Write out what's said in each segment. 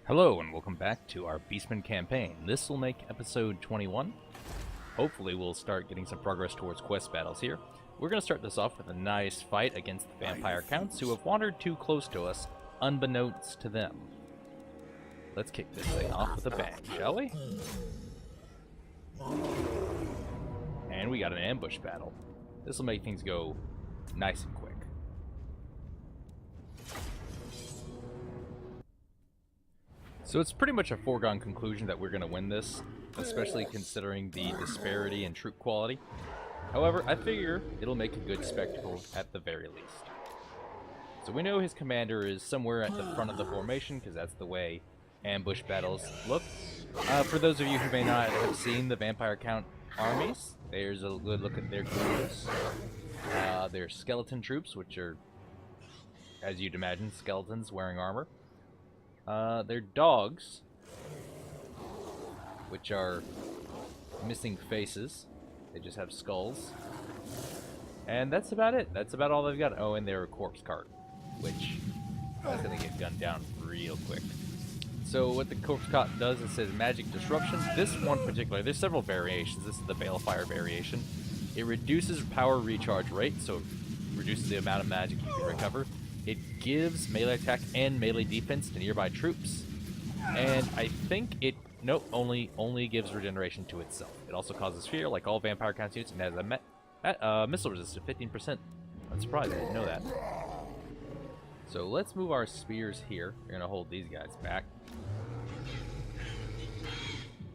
Hello and welcome back to our Beastmen campaign. This will make episode 21. Hopefully we'll start getting some progress towards quest battles here. We're going to start this off with a nice fight against the vampire counts who have wandered too close to us, unbeknownst to them. Let's kick this thing off with a bang, shall we? And we got an ambush battle. This will make things go nice and quick. So it's pretty much a foregone conclusion that we're going to win this, especially considering the disparity in troop quality. However, I figure it'll make a good spectacle at the very least. So we know his commander is somewhere at the front of the formation, because that's the way ambush battles look. For those of you who may not have seen the Vampire Count armies, there's a good look at their groups. Their skeleton troops, which are, as you'd imagine, skeletons wearing armor. They're dogs, which are missing faces. They just have skulls. And that's about it. That's about all they've got. Oh, and they're a corpse cart, which that's going to get gunned down real quick. So what the corpse cart does, it says magic disruption. This one particular, there's several variations. This is the Balefire variation. It reduces power recharge rate, so it reduces the amount of magic you can recover. It gives melee attack and melee defense to nearby troops. And I think it, nope, only gives regeneration to itself. It also causes fear, like all Vampire Count units, and has a missile resistance of 15%. I'm surprised I didn't know that. So let's move our spears here. We're going to hold these guys back.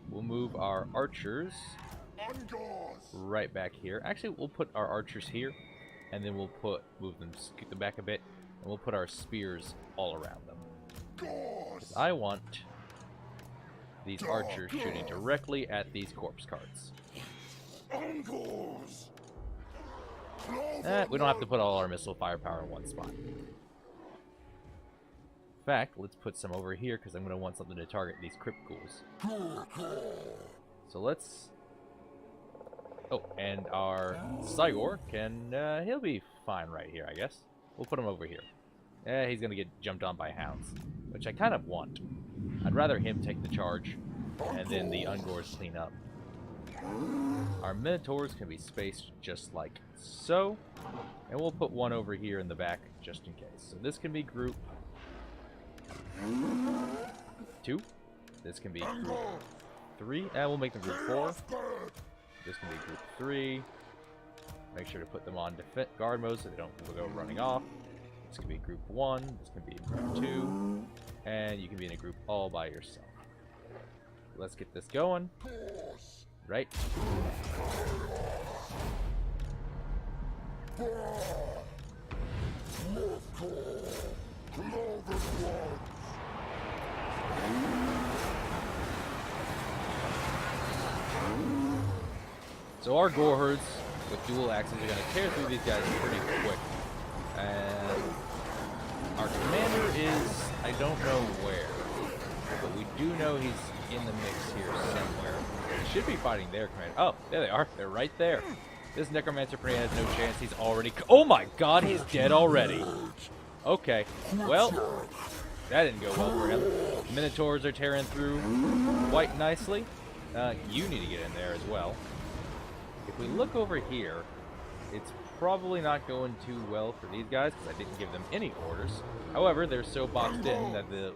We'll move our archers right back here. Actually, we'll put our archers here, and then we'll scoot them back a bit. And we'll put our spears all around them. 'Cause I want these archers shooting directly at these corpse carts. We don't have to put all our missile firepower in one spot. In fact, let's put some over here because I'm going to want something to target these crypt ghouls. So let's... Oh, and our Cygor can... he'll be fine right here, I guess. We'll put him over here. He's going to get jumped on by hounds, which I kind of want. I'd rather him take the charge, and then the Ungors clean up. Our Minotaurs can be spaced just like so, and we'll put one over here in the back just in case. So this can be group 2. This can be group 3. We'll make them group 4. This can be group 3. Make sure to put them on guard mode so they don't go running off. This can be group 1, this can be group 2, and you can be in a group all by yourself. Let's get this going. Right? So our gore herds with dual axes are going to tear through these guys pretty quick. And our commander is, I don't know where, but we do know he's in the mix here somewhere. He should be fighting their commander. Oh, there they are. They're right there. This Necromancer pretty has no chance. He's already... Oh my god, he's dead already. Okay, well, that didn't go well for him. Minotaurs are tearing through quite nicely. You need to get in there as well. If we look over here, it's probably not going too well for these guys because I didn't give them any orders. However, they're so boxed in that the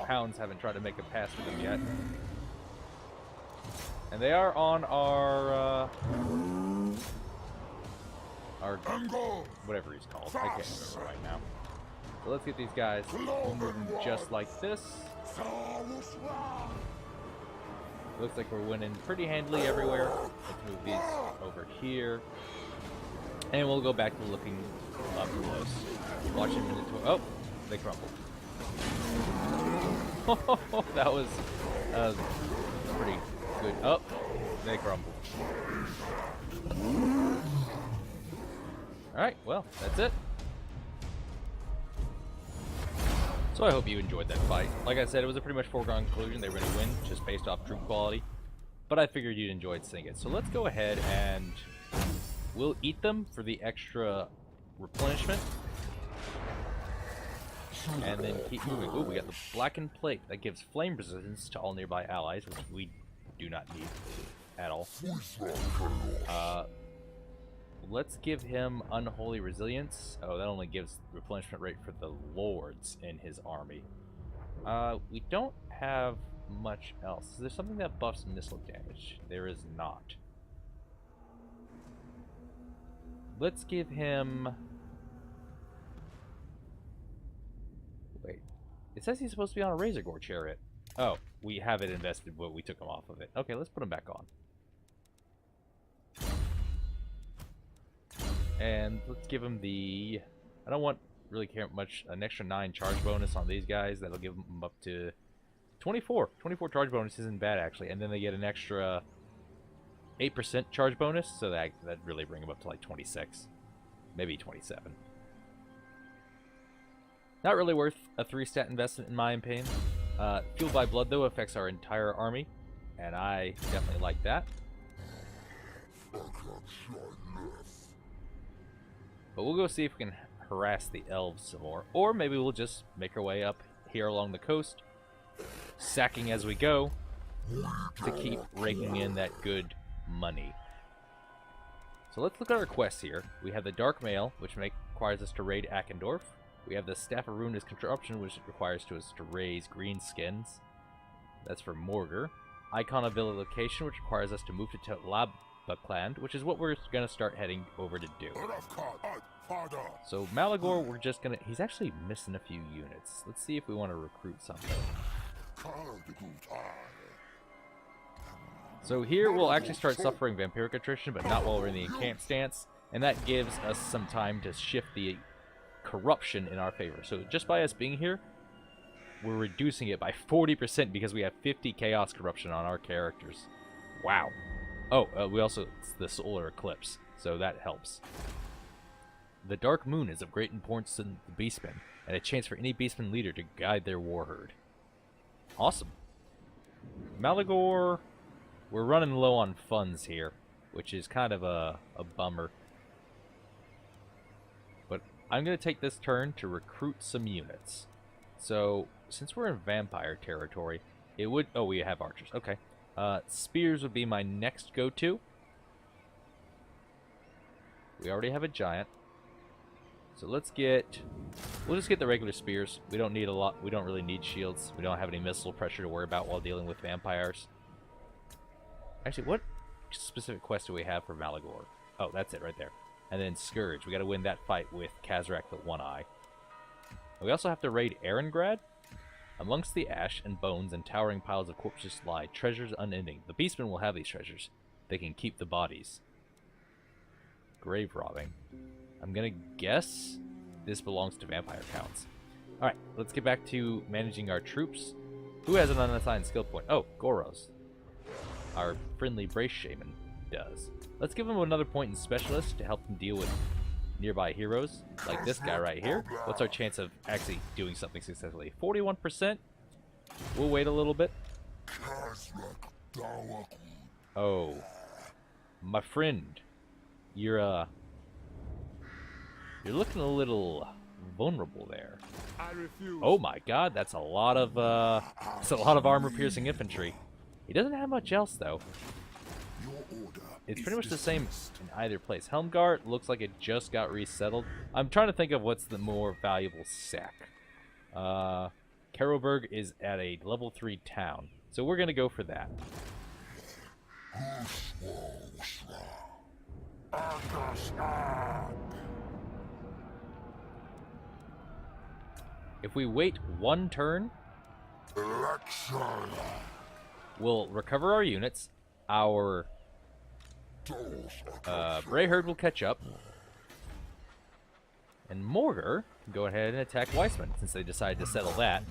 hounds haven't tried to make a pass for them yet. And they are on our whatever he's called. I can't remember right now. So let's get these guys moving just like this. Looks like we're winning pretty handily everywhere. Let's move these over here. And we'll go back to looking up close. Watching Minotaur. Oh, they crumbled. That was pretty good. Oh, they crumbled. Alright, well, that's it. So I hope you enjoyed that fight. Like I said, it was a pretty much foregone conclusion. They were going to win just based off troop quality. But I figured you'd enjoy seeing it. So let's go ahead and we'll eat them for the extra replenishment. And then keep moving. Ooh, we got the blackened plate. That gives flame resistance to all nearby allies, which we do not need at all. Let's give him unholy resilience. Oh, that only gives replenishment rate for the lords in his army. We don't have much else. Is there something that buffs missile damage? There is not. Let's give him... Wait. It says he's supposed to be on a Razor Gore chariot. Oh, we have it invested, but we took him off of it. Okay, let's put him back on. And let's give him the... I don't want really care much. An extra 9 charge bonus on these guys. That'll give them up to 24. 24 charge bonus isn't bad, actually. And then they get an extra 8% charge bonus. So that really bring them up to like 26. Maybe 27. Not really worth a 3-stat investment in my opinion. Fueled by Blood, though, affects our entire army. And I definitely like that. But we'll go see if we can harass the elves some more. Or maybe we'll just make our way up here along the coast, sacking as we go, to keep raking in that good money. So let's look at our quests here. We have the Dark Mail, which requires us to raid Altdorf. We have the Staff of Ruinous Corruption, which requires us to raise green skins. That's for Morgar. Icon of Vilification, which requires us to move to Labakland, which is what we're going to start heading over to do. So Malagor, we're just going to... He's actually missing a few units. Let's see if we want to recruit something. So here we'll actually start suffering vampiric attrition, but not while we're in the encamp stance. And that gives us some time to shift the corruption in our favor. So just by us being here, we're reducing it by 40% because we have 50 chaos corruption on our characters. Wow. Oh, we also... It's the solar eclipse, so that helps. The Dark Moon is of great importance to the Beastmen, and a chance for any Beastman leader to guide their war herd. Awesome. Malagor, we're running low on funds here, which is kind of a bummer. But I'm going to take this turn to recruit some units. So, since we're in vampire territory, it would... Oh, we have archers. Okay. Spears would be my next go-to. We already have a giant. So let's get... We'll just get the regular spears. We don't need a lot. We don't really need shields. We don't have any missile pressure to worry about while dealing with vampires. Actually, what specific quest do we have for Malagor? Oh, that's it right there. And then Scourge. We got to win that fight with Kazrak the One Eye. We also have to raid Erengrad. Amongst the ash and bones and towering piles of corpses lie treasures unending. The Beastmen will have these treasures. They can keep the bodies. Grave robbing. I'm gonna guess this belongs to vampire counts. Alright, let's get back to managing our troops. Who has an unassigned skill point? Oh, Goros. Our friendly Brace Shaman does. Let's give him another point in Specialist to help him deal with nearby heroes, like this guy right here. What's our chance of actually doing something successfully? 41%. We'll wait a little bit. Oh, my friend, you're looking a little vulnerable there. Oh my God, that's a lot of armor-piercing infantry. He doesn't have much else though. It's pretty much the same in either place. Helmgart looks like it just got resettled. I'm trying to think of what's the more valuable sack. Karoberg is at a level 3 town, so we're gonna go for that. If we wait one turn, we'll recover our units. Our Brayherd will catch up. And Morgar can go ahead and attack Weissman, since they decided to settle that.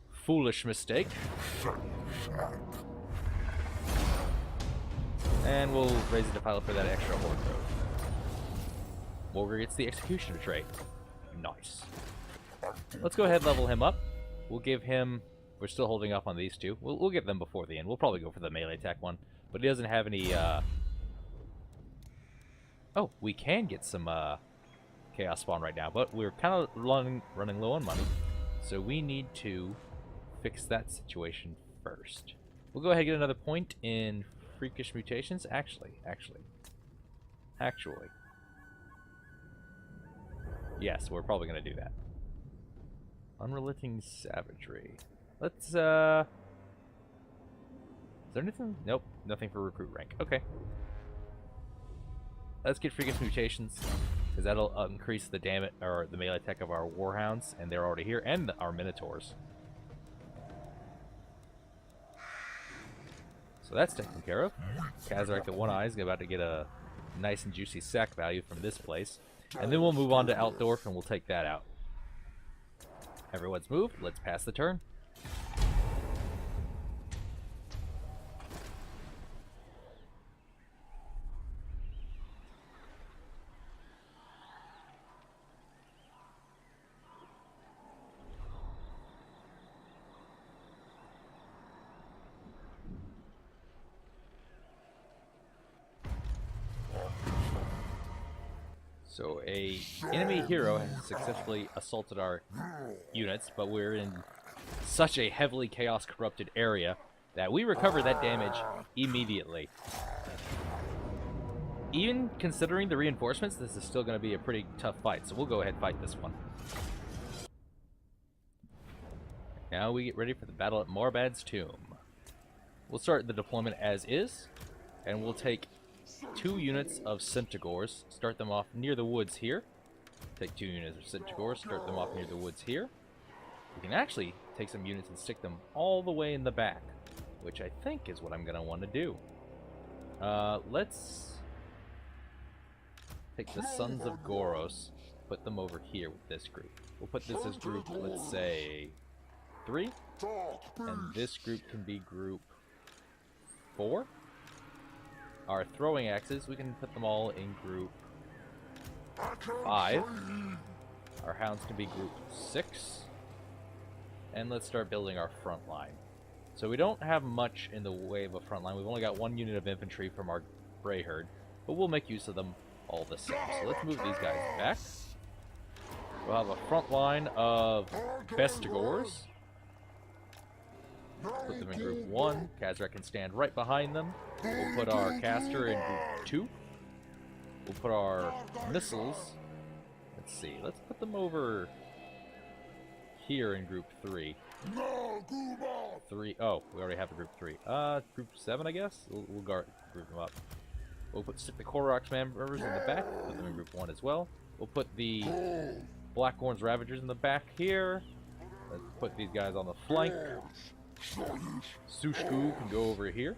Foolish mistake. And we'll raise the defiler for that extra horde road. Morgar gets the executioner trait. Nice. Let's go ahead and level him up. We'll give him... We're still holding off on these two. We'll get them before the end. We'll probably go for the melee attack one. But he doesn't have any... Oh, we can get some chaos spawn right now, but we're kind of running low on money. So we need to fix that situation first. We'll go ahead and get another point in freakish mutations. Actually. Yes, we're probably going to do that. Unrelenting savagery. Let's, Is there anything? Nope, nothing for recruit rank. Okay. Let's get freakish mutations, because that'll increase the damage, or the melee attack of our warhounds, and they're already here, and our minotaurs. So that's taken care of. Kazarek at One Eye is about to get a nice and juicy sack value from this place. And then we'll move on to Altdorf and we'll take that out. Everyone's moved. Let's pass the turn. So a enemy hero has successfully assaulted our units, but we're in such a heavily chaos corrupted area that we recover that damage immediately. Even considering the reinforcements, this is still going to be a pretty tough fight, so we'll go ahead and fight this one. Now we get ready for the battle at Marbad's Tomb. We'll start the deployment as is, and we'll take 2 units of Centigores, start them off near the woods here. Take 2 units of Centigores, start them off near the woods here. We can actually take some units and stick them all the way in the back, which I think is what I'm going to want to do. Let's take the Sons of Goros, put them over here with this group. We'll put this as group, let's say, 3, and this group can be group 4. Our throwing axes, we can put them all in group 5. Our hounds can be group 6. And let's start building our front line. So we don't have much in the way of a front line. We've only got 1 unit of infantry from our Grey Herd, but we'll make use of them all the same. So let's move these guys back. We'll have a front line of Bestigors. Put them in group 1. Kazrak can stand right behind them. We'll put our caster in group 2. We'll put our missiles. Let's see. Let's put them over here in group 3. 3. Oh, we already have a group 3. Group 7, I guess. We'll group them up. We'll stick the Koroks members in the back. Put them in group 1 as well. We'll put the Blackhorns Ravagers in the back here. Let's put these guys on the flank. Sushku can go over here.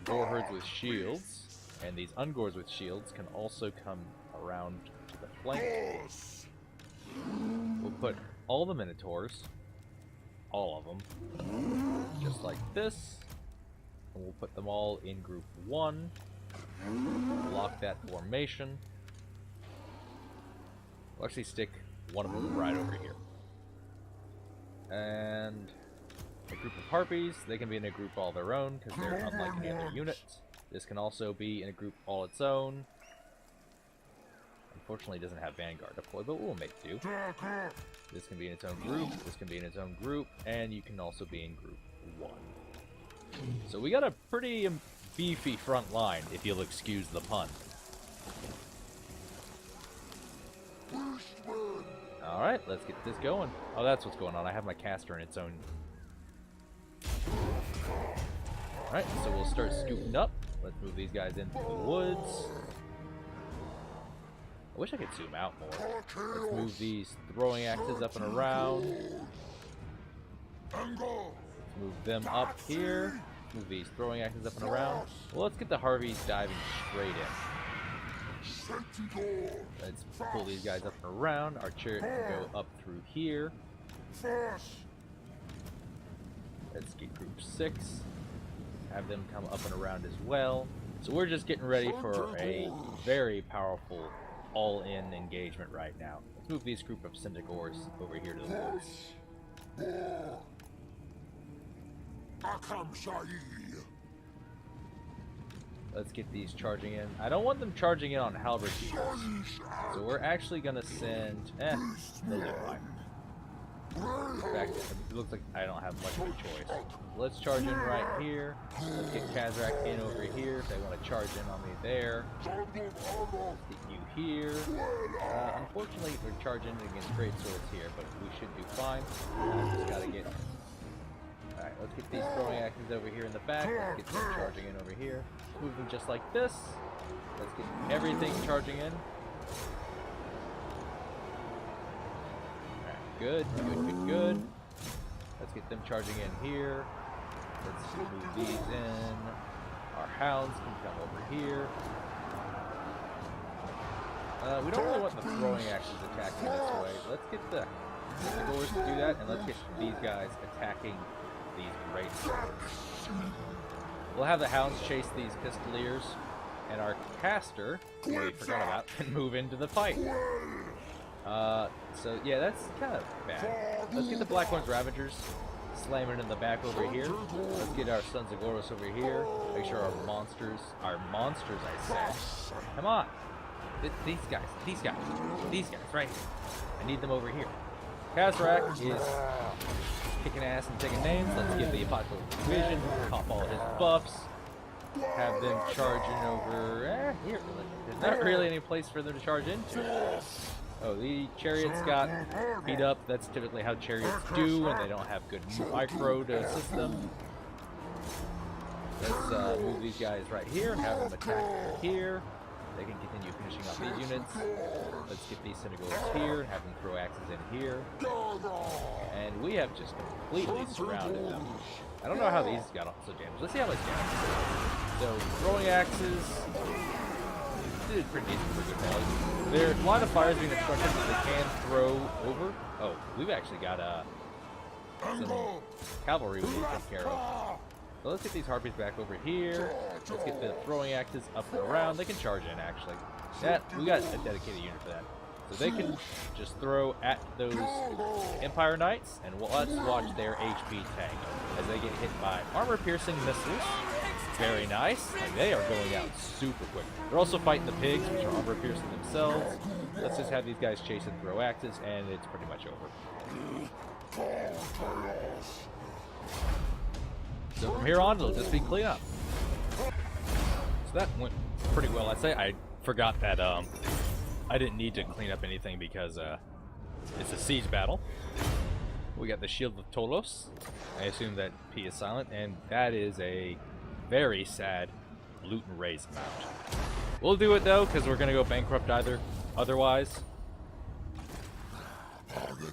Gore herds with shields, and these Ungors with shields can also come around to the flank. We'll put all the Minotaurs, all of them, just like this, and we'll put them all in group 1. Lock that formation. We'll actually stick one of them right over here. And a group of Harpies, they can be in a group all their own because they're unlike any other unit. This can also be in a group all its own. Unfortunately, it doesn't have Vanguard deployed, but we'll make do. This can be in its own group, this can be in its own group, and you can also be in group 1. So we got a pretty beefy front line, if you'll excuse the pun. Alright, let's get this going. Oh, that's what's going on. I have my caster in its own. Alright, so we'll start scooting up. Let's move these guys into the woods. I wish I could zoom out more. Let's move these throwing axes up and around. Let's move them up here. Move these throwing axes up and around. Well, let's get the Harveys diving straight in. Let's pull these guys up and around. Our chariot can go up through here. Let's get group 6. Have them come up and around as well. So we're just getting ready for a very powerful all-in engagement right now. Let's move these group of Centigores over here to the woods. Let's get these charging in. I don't want them charging in on halberd shields. So we're actually going to send... they'll do fine. In fact, it looks like I don't have much of a choice. Let's charge in right here. Let's get Kazrak in over here if they want to charge in on me there. Let's get you here. Unfortunately, we're charging against great swords here, but we should do fine. Just gotta get... Alright, let's get these throwing axes over here in the back. Let's get them charging in over here. Move them just like this. Let's get everything charging in. Good, good, good, good. Let's get them charging in here. Let's move these in. Our hounds can come over here. We don't really want the throwing axes attacking this way. Let's get the Gores to do that, and let's get these guys attacking these great swords. We'll have the hounds chase these pistoliers, and our caster, who we forgot about, can move into the fight. So yeah, that's kind of bad. Let's get the Blackhorns Ravagers slamming in the back over here. Let's get our Sons of Goros over here. Make sure our monsters I said. Come on. These guys right here. I need them over here. Kazrak is kicking ass and taking names. Let's give the Apocalyptic Vision, pop all his buffs. Have them charging over here. There's not really any place for them to charge into. Oh, the chariots got beat up. That's typically how chariots do when they don't have good micro to assist them. Let's move these guys right here and have them attack here. They can continue finishing off these units. Let's get these Synagogues here and have them throw axes in here. And we have just completely surrounded them. I don't know how these got so damaged. Let's see how much damage. So, throwing axes did pretty decent for good value. There are a lot of fires being obstructed, but they can throw over. Oh, we've actually got some cavalry we need to take care of. So let's get these harpies back over here. Let's get the throwing axes up and around. They can charge in, actually. We got a dedicated unit for that. So they can just throw at those Empire Knights, and let's watch their HP tank as they get hit by armor-piercing missiles. Very nice. And they are going out super quick. They're also fighting the pigs, which are armor-piercing themselves. Let's just have these guys chase and throw axes, and it's pretty much over. So from here on, it'll just be cleanup. So that went pretty well. I'd say I forgot that I didn't need to clean up anything because it's a siege battle. We got the Shield of Tolos. I assume that P is silent, and that is a very sad loot and raise amount. We'll do it though, because we're gonna go bankrupt otherwise.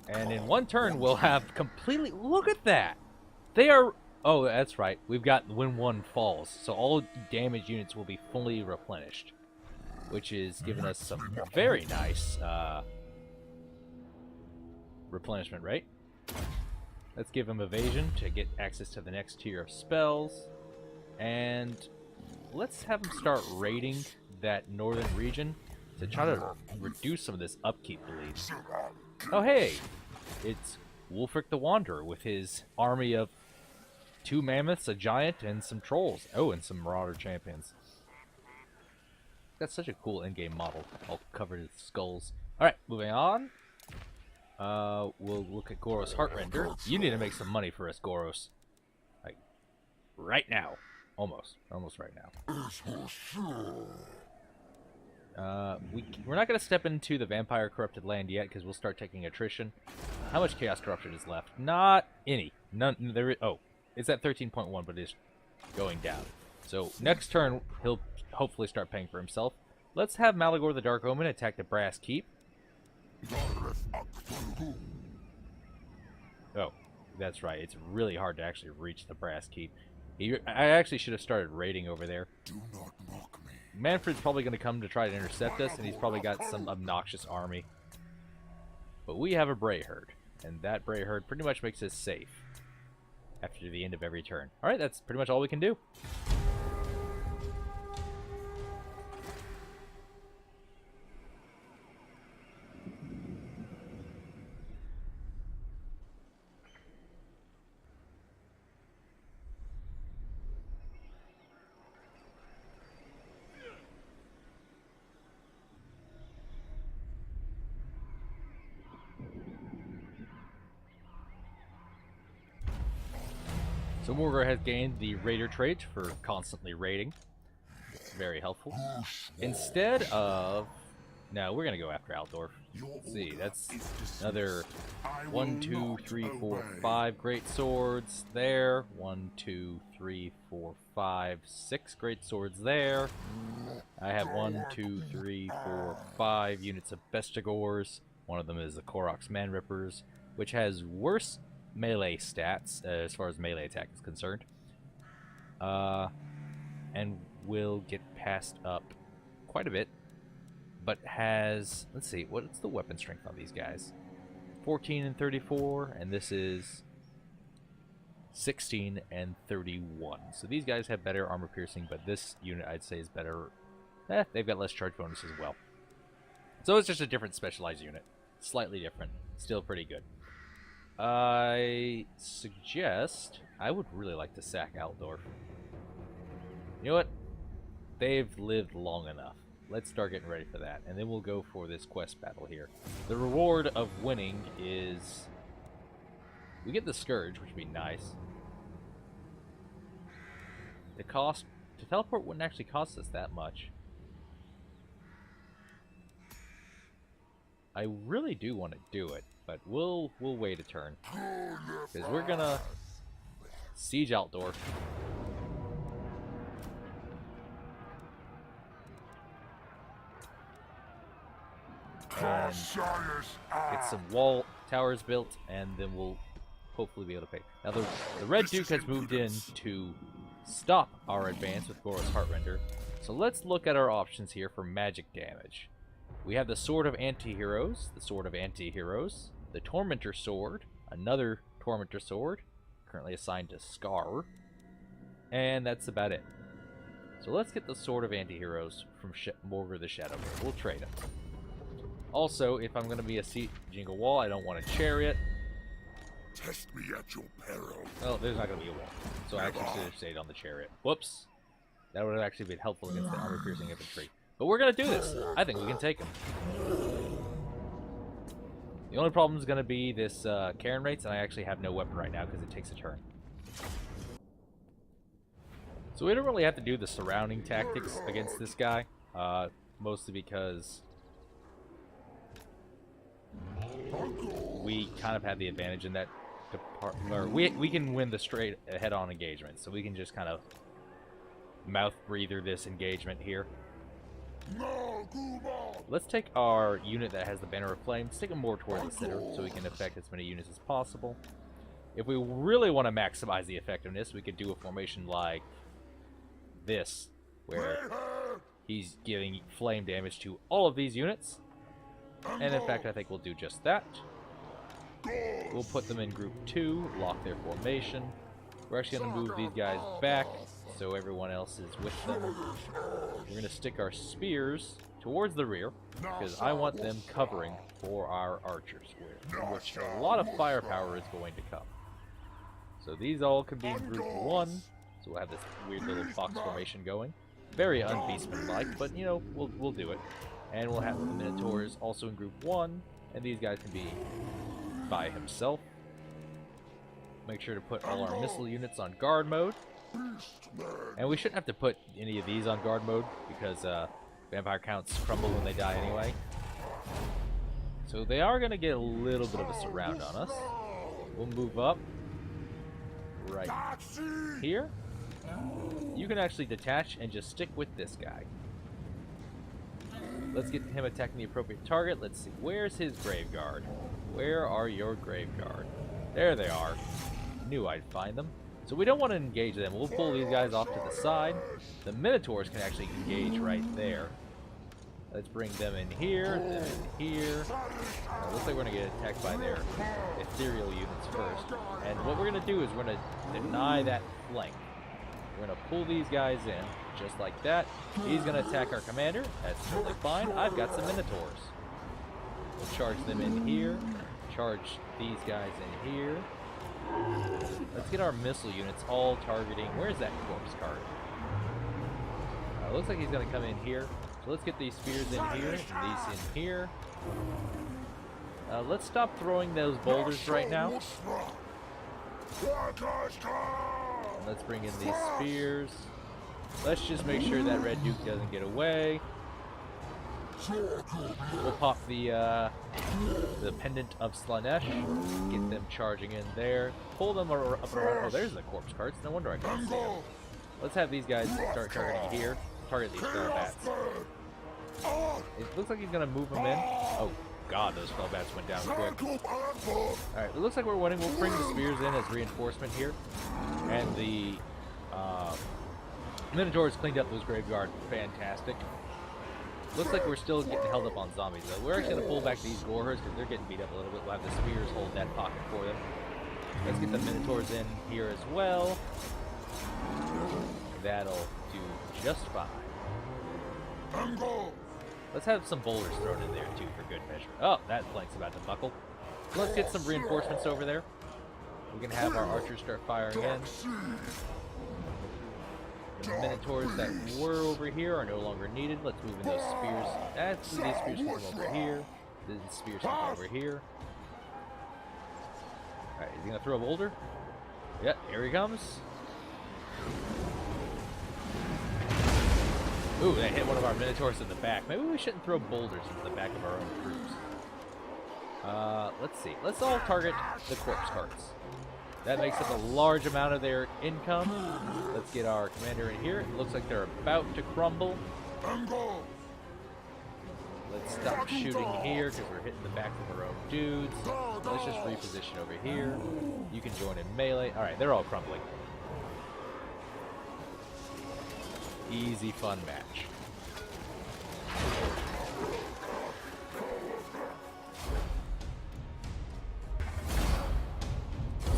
And in one turn, we'll have completely. Look at that! They are. Oh, that's right. We've got when one falls, so all damage units will be fully replenished, which is giving us some very nice replenishment rate. Let's give him evasion to get access to the next tier of spells, and let's have him start raiding that northern region to try to reduce some of this upkeep bleed. Oh hey, it's Wulfric the Wanderer with his army of 2 mammoths, a giant, and some trolls. Oh, and some marauder champions. That's such a cool in-game model, all covered in skulls. Alright, moving on. We'll look at Goros Heartrender. You need to make some money for us, Goros. Like, right now. Almost right now. We're not going to step into the Vampire Corrupted Land yet, because we'll start taking attrition. How much Chaos Corruption is left? Not any. None. Oh. It's at 13.1, but it's going down. So next turn, he'll hopefully start paying for himself. Let's have Malagor the Dark Omen attack the Brass Keep. Oh, that's right. It's really hard to actually reach the Brass Keep. I actually should have started raiding over there. Do not mock me. Manfred's probably going to come to try to intercept us, and he's probably got some obnoxious army. But we have a Bray Herd, and that Bray Herd pretty much makes us safe after the end of every turn. Alright, that's pretty much all we can do. So Morgor has gained the Raider trait for constantly raiding. It's very helpful. Instead of... No, we're going to go after Altdorf. Let's see, that's another 1, 2, 3, 4, 5 great swords there. 1, 2, 3, 4, 5, 6 great swords there. I have 1, 2, 3, 4, 5 units of Bestigors. One of them is the Korok's Manrippers, which has worse melee stats as far as melee attack is concerned. And will get passed up quite a bit. But has, let's see, what's the weapon strength on these guys? 14 and 34, and this is 16 and 31. So these guys have better armor piercing, but this unit I'd say is better. They've got less charge bonus as well. So it's just a different specialized unit. Slightly different. Still pretty good. I suggest, I would really like to sack Altdorf. You know what? They've lived long enough. Let's start getting ready for that, and then we'll go for this quest battle here. The reward of winning is... we get the Scourge, which would be nice. The cost... to teleport wouldn't actually cost us that much. I really do want to do it, but we'll wait a turn. Because we're gonna siege Altdorf. And get some wall towers built, and then we'll hopefully be able to pay. Now the Red Duke has moved in to stop our advance with Gora's Heartrender. So let's look at our options here for magic damage. We have the Sword of Anti-Heroes, the Tormentor Sword, another Tormentor Sword, currently assigned to Scar, and that's about it. So let's get the Sword of Anti-Heroes from Morgor the Shadowbear. We'll trade them. Also, if I'm going to be a sieging a wall, I don't want a chariot. Test me at your peril. Oh, there's not going to be a wall. So I actually should have stayed on the chariot. Whoops. That would have actually been helpful against the armor-piercing infantry. But we're going to do this. I think we can take them. The only problem is going to be this Karen rates, and I actually have no weapon right now because it takes a turn. So we don't really have to do the surrounding tactics against this guy. Mostly because... we kind of have the advantage in that department, or we can win the straight head-on engagement, so we can just kind of mouth breather this engagement here. Let's take our unit that has the Banner of Flame, stick them more towards the center so we can affect as many units as possible. If we really want to maximize the effectiveness, we could do a formation like this, where he's giving flame damage to all of these units. And in fact, I think we'll do just that. We'll put them in group 2, lock their formation. We're actually going to move these guys back so everyone else is with them. We're going to stick our spears towards the rear because I want them covering for our archers, in which a lot of firepower is going to come. So these all can be in group 1, so we'll have this weird little box formation going. Very un-Beastmen-like, but you know, we'll do it. And we'll have the Minotaurs also in group 1, and these guys can be by himself. Make sure to put all our missile units on guard mode. And we shouldn't have to put any of these on guard mode, because vampire counts crumble when they die anyway. So they are going to get a little bit of a surround on us. We'll move up right here. You can actually detach and just stick with this guy. Let's get him attacking the appropriate target. Let's see. Where's his grave guard? Where are your grave guard? There they are. Knew I'd find them. So we don't want to engage them. We'll pull these guys off to the side. The Minotaurs can actually engage right there. Let's bring them in here, them in here. Looks like we're going to get attacked by their ethereal units first. And what we're going to do is we're going to deny that flank. We're going to pull these guys in, just like that. He's going to attack our commander. That's totally fine. I've got some Minotaurs. We'll charge them in here. Charge these guys in here. Let's get our missile units all targeting. Where's that corpse card? Looks like he's going to come in here. So let's get these spears in here, and these in here. Let's stop throwing those boulders right now. Let's bring in these spears. Let's just make sure that Red Duke doesn't get away. We'll pop the Pendant of Slanesh. Get them charging in there. Pull them up and around. Oh, there's the corpse carts. No wonder I couldn't see them. Let's have these guys start targeting here. Target these spell bats. It looks like he's going to move them in. Oh, God, those spell bats went down quick. Alright, it looks like we're winning. We'll bring the spears in as reinforcement here. And the Minotaurs cleaned up those graveyard. Fantastic. Looks like we're still getting held up on zombies, though. We're actually going to pull back these Gorehers because they're getting beat up a little bit. We'll have the spears hold that pocket for them. Let's get the Minotaurs in here as well. That'll do just fine. Let's have some boulders thrown in there, too, for good measure. Oh, that flank's about to buckle. Let's get some reinforcements over there. We can have our archers start firing in. The Minotaurs that were over here are no longer needed. Let's move in those spears. That's these spears can come over here. These spears can come over here. Alright, is he going to throw a boulder? Yep, here he comes. Ooh, that hit one of our Minotaurs in the back. Maybe we shouldn't throw boulders into the back of our own troops. Let's see. Let's all target the corpse carts. That makes up a large amount of their income. Let's get our commander in here. It looks like they're about to crumble. Let's stop shooting here because we're hitting the back of our own dudes. Let's just reposition over here. You can join in melee. Alright, they're all crumbling. Easy, fun match.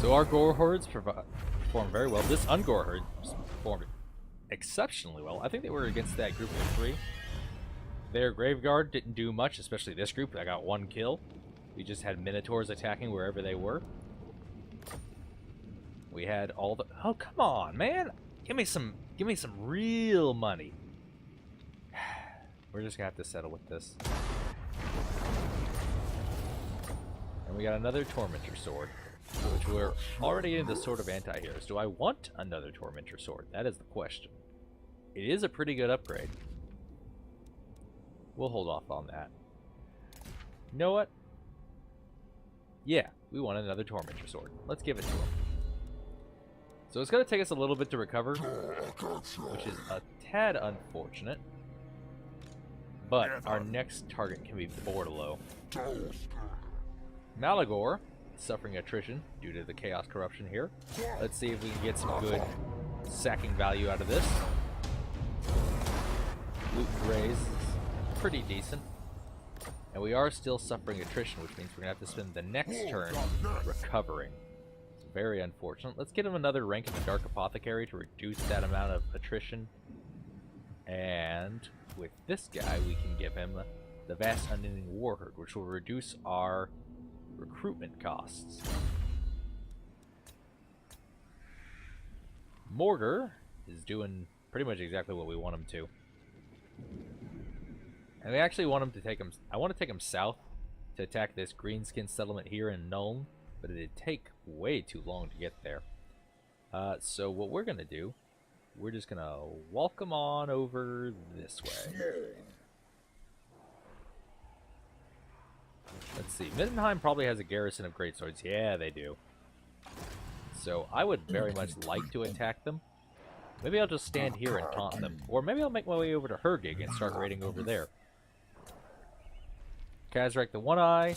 So our Gore Hordes performed very well. This Ungore Horde performed exceptionally well. I think they were against that group of 3. Their Graveguard didn't do much, especially this group. I got 1 kill. We just had Minotaurs attacking wherever they were. We had all the... Oh, come on, man! Give me some real money. We're just gonna have to settle with this. And we got another Tormentor Sword, which we're already in the Sword of Anti-Heroes. Do I want another Tormentor Sword? That is the question. It is a pretty good upgrade. We'll hold off on that. You know what? Yeah, we want another Tormentor Sword. Let's give it to him. So it's going to take us a little bit to recover, which is a tad unfortunate. But our next target can be Bordalo. Malagor, suffering attrition due to the Chaos Corruption here. Let's see if we can get some good sacking value out of this. Loot raise is pretty decent. And we are still suffering attrition, which means we're going to have to spend the next turn recovering. It's very unfortunate. Let's get him another rank in the Dark Apothecary to reduce that amount of attrition. And with this guy, we can give him the Vast Unending Warherd, which will reduce our recruitment costs. Morgar is doing pretty much exactly what we want him to. And we actually want him to take him... I want to take him south to attack this greenskin settlement here in Nuln, but it'd take way too long to get there. So what we're going to do, we're just going to walk him on over this way. Let's see. Middenheim probably has a garrison of greatswords. Yeah, they do. So I would very much like to attack them. Maybe I'll just stand here and taunt them. Or maybe I'll make my way over to Hergig and start raiding over there. Kazrak the One-Eye.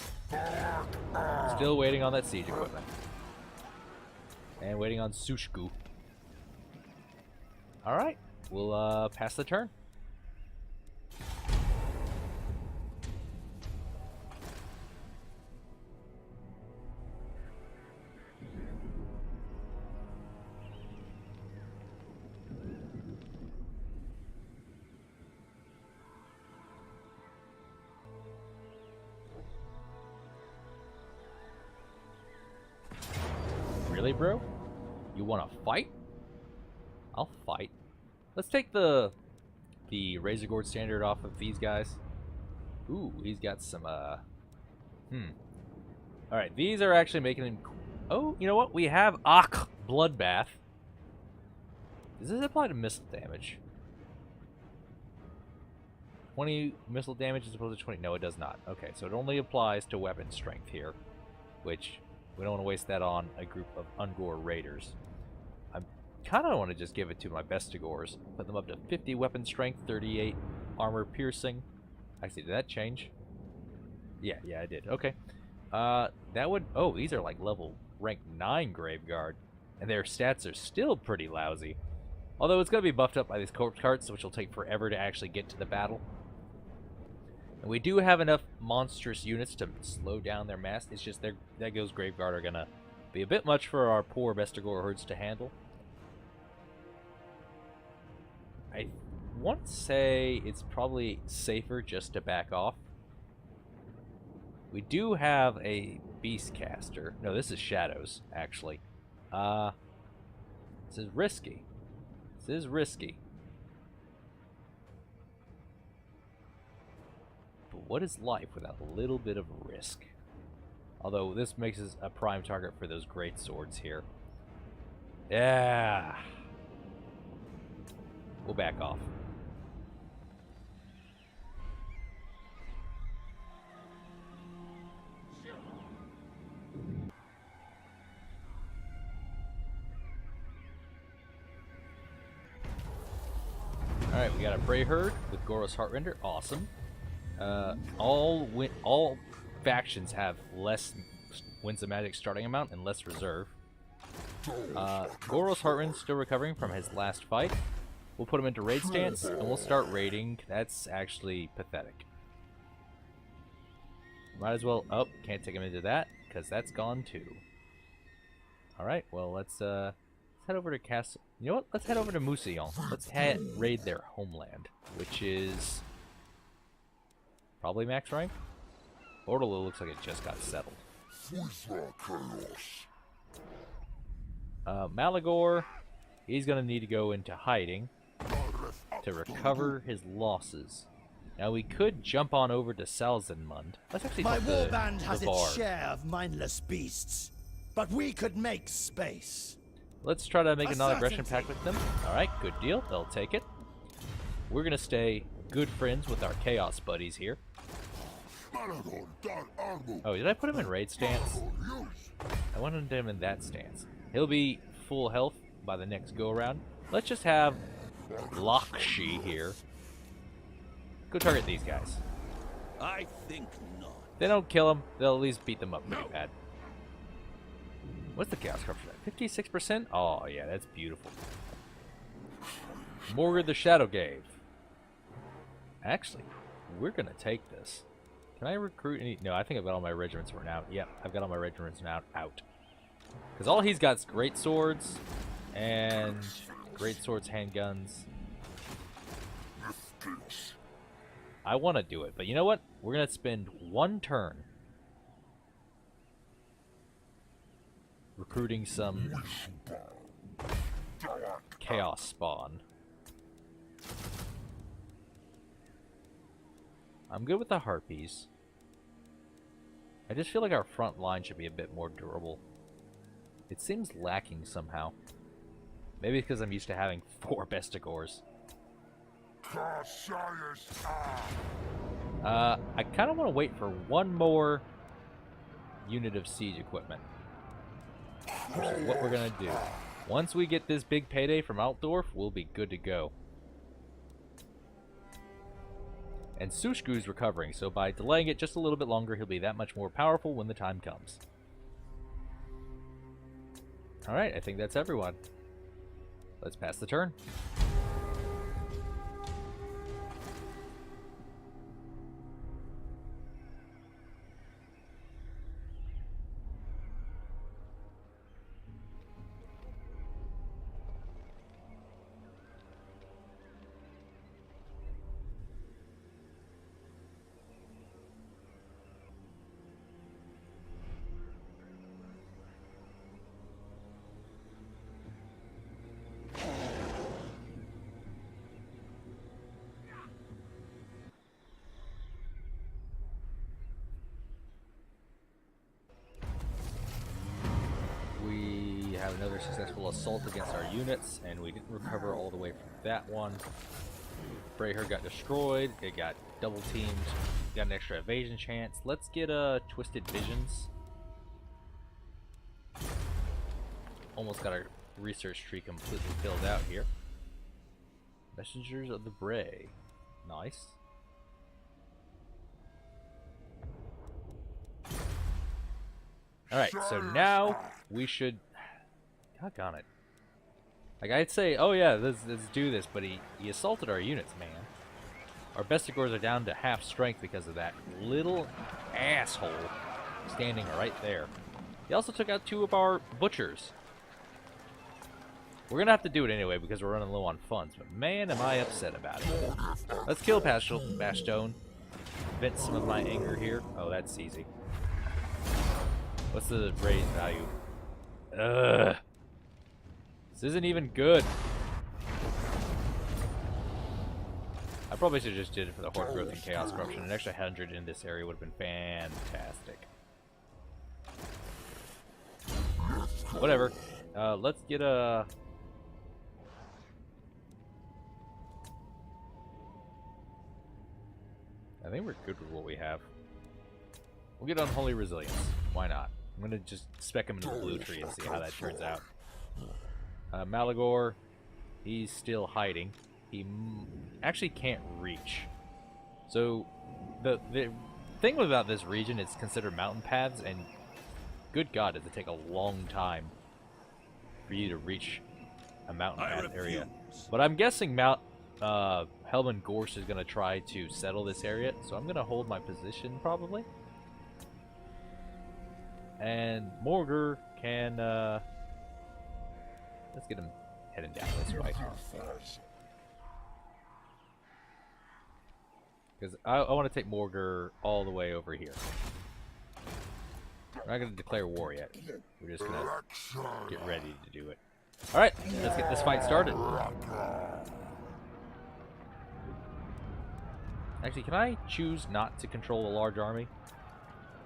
Still waiting on that siege equipment. And waiting on Sushku. Alright. We'll pass the turn. Really, bro? You want to fight? I'll fight. Let's take the Razorgord standard off of these guys. Ooh, he's got some, Alright, these are actually making him... Oh, you know what? We have Ak Bloodbath. Does this apply to missile damage? 20 missile damage as opposed to 20? No, it does not. Okay, so it only applies to weapon strength here, which we don't want to waste that on a group of Ungor raiders. I kind of want to just give it to my Bestigors. Put them up to 50 weapon strength, 38 armor piercing. Actually, did that change? Yeah, I did. Okay. That would... Oh, these are like level rank 9 Graveguard, and their stats are still pretty lousy. Although it's going to be buffed up by these corpse carts, which will take forever to actually get to the battle. And we do have enough monstrous units to slow down their mass. It's just that those Graveguard are going to be a bit much for our poor Bestigor herds to handle. I want to say it's probably safer just to back off. We do have a Beastcaster. No, this is Shadows, actually. This is risky. This is risky. But what is life without a little bit of risk? Although this makes us a prime target for those great swords here. Yeah. We'll back off. Alright, we got a Prey Herd with Goros Heartrender. Awesome. All factions have less Winds of Magic starting amount and less reserve. Goros Heartrend's still recovering from his last fight. We'll put him into raid stance, and we'll start raiding. That's actually pathetic. Might as well... Oh, can't take him into that, because that's gone too. Alright, well, let's head over to Castle... You know what? Let's head over to Mousillon. Let's raid their homeland, which is... probably max rank? Bordello looks like it just got settled. Malagor, he's going to need to go into hiding to recover his losses. Now we could jump on over to Salzenmund. Let's actually My talk to warband has the its bard. share of mindless beasts, but we could make space. Let's try to make a non-aggression pact with them. Alright, good deal. They'll take it. We're going to stay good friends with our Chaos buddies here. Oh, did I put him in raid stance? I wanted him in that stance. He'll be full health by the next go-around. Let's just have Lakshi here. Go target these guys. I think not. They don't kill them, they'll at least beat them up pretty bad. What's the chaos cover for that? 56%? Oh, yeah, that's beautiful. Morgar the Shadow Gave. Actually, we're going to take this. Can I recruit any? No, I think I've got all my regiments worn out. Yep, I've got all my regiments now out. Because all he's got is great swords and great swords, handguns. I want to do it, but you know what? We're going to spend one turn recruiting some chaos spawn. I'm good with the harpies. I just feel like our front line should be a bit more durable. It seems lacking somehow. Maybe because I'm used to having 4 Bestigors. I kind of want to wait for one more unit of siege equipment. Which is what we're going to do. Once we get this big payday from Altdorf, we'll be good to go. And Sushku's recovering, so by delaying it just a little bit longer, he'll be that much more powerful when the time comes. Alright, I think that's everyone. Let's pass the turn. have another successful assault against our units, and we didn't recover all the way from that one. Brayher got destroyed. It got double teamed. Got an extra evasion chance. Let's get Twisted Visions. Almost got our research tree completely filled out here. Messengers of the Bray. Nice. Alright, so now we should... Doggone it. Like, I'd say, oh yeah, let's do this, but he assaulted our units, man. Our Bestigors are down to half strength because of that little asshole standing right there. He also took out 2 of our butchers. We're gonna have to do it anyway because we're running low on funds, but man, am I upset about it. Let's kill Bashstone. Vent some of my anger here. Oh, that's easy. What's the raise value? Ugh. This isn't even good. I probably should have just did it for the Horde Growth and Chaos Corruption. An extra 100 in this area would have been fantastic. Whatever. Let's get a... I think we're good with what we have. We'll get Unholy Resilience. Why not? I'm gonna just spec him into the blue tree and see how that turns out. Malagor, he's still hiding. He actually can't reach. So the thing about this region is considered mountain paths, and good God, does it take a long time for you to reach a mountain path area. But I'm guessing Helman Gorse is going to try to settle this area, so I'm going to hold my position probably. And Morgur can, let's get him heading down this way. Because I want to take Morgur all the way over here. We're not going to declare war yet. We're just going to get ready to do it. Alright, let's get this fight started. Actually, can I choose not to control a large army?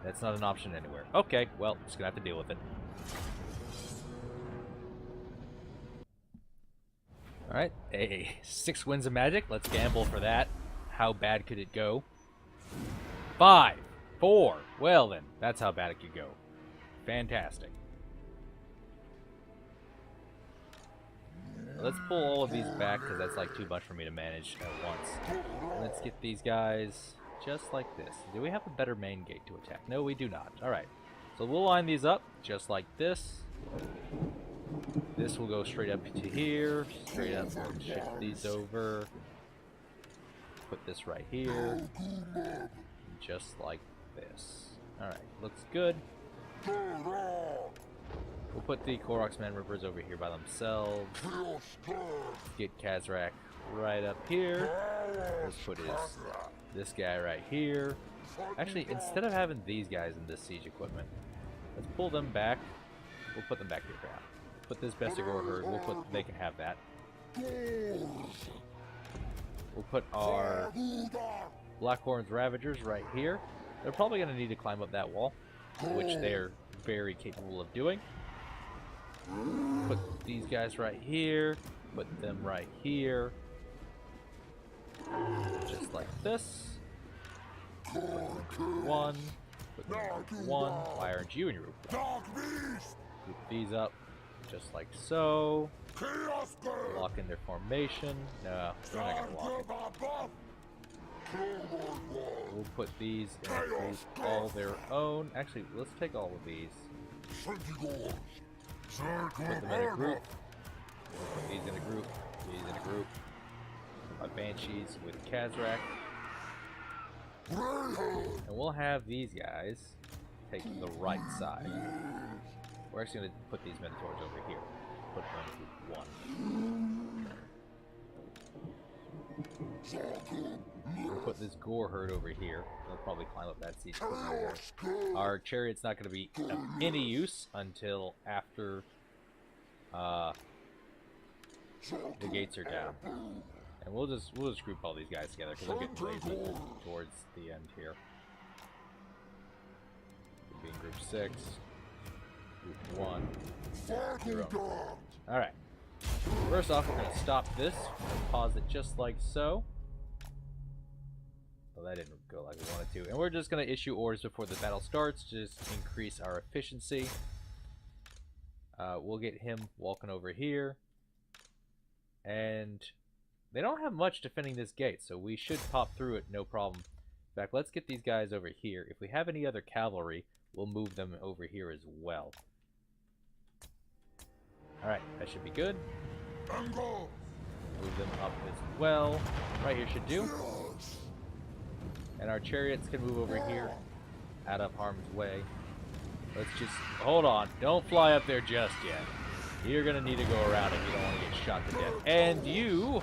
That's not an option anywhere. Okay, well, just gonna have to deal with it. Alright, 6 wins of magic. Let's gamble for that. How bad could it go? 5, 4. Well then, that's how bad it could go. Fantastic. Let's pull all of these back because that's like too much for me to manage at once. Let's get these guys just like this. Do we have a better main gate to attack? No, we do not. Alright. So we'll line these up just like this. This will go straight up to here. Straight up. Shift these over. Put this right here. Just like this. Alright. Looks good. We'll put the Koroks Man Rippers over here by themselves. Get Khazrak right up here. Let's put this guy right here. Actually, instead of having these guys in this siege equipment, let's pull them back. We'll put them back here for now. Put this Bestigor herd. They can have that. We'll put our Blackhorn's Ravagers right here. They're probably going to need to climb up that wall, which they're very capable of doing. Put these guys right here. Put them right here. Just like this. Put them one. Put them one. Why aren't you in your group? Group these up. Just like so. Lock in their formation. No, we're not gonna lock it. We'll put these in a group all their own. Actually, let's take all of these. Put them in a group. We'll put these in a group. These in a group. My Banshees with Khazrak. And we'll have these guys take the right side. We're actually going to put these Minotaurs over here. Put them in group 1. We'll put this Gore herd over here. They'll probably climb up that siege over. Our Chariot's not going to be of any use until after the gates are down. And we'll just group all these guys together because I'm getting lazy towards the end here. We'll be in group 6. Group 1. Fargeldorf! Alright. First off, we're going to stop this. Pause it just like so. Well, that didn't go like we wanted to. And we're just going to issue orders before the battle starts to just increase our efficiency. We'll get him walking over here. And they don't have much defending this gate, so we should pop through it no problem. In fact, let's get these guys over here. If we have any other cavalry, we'll move them over here as well. Alright, that should be good. Move them up as well. Right here should do. And our chariots can move over here, out of harm's way. Let's just, hold on. Don't fly up there just yet. You're going to need to go around if you don't want to get shot to death. And you...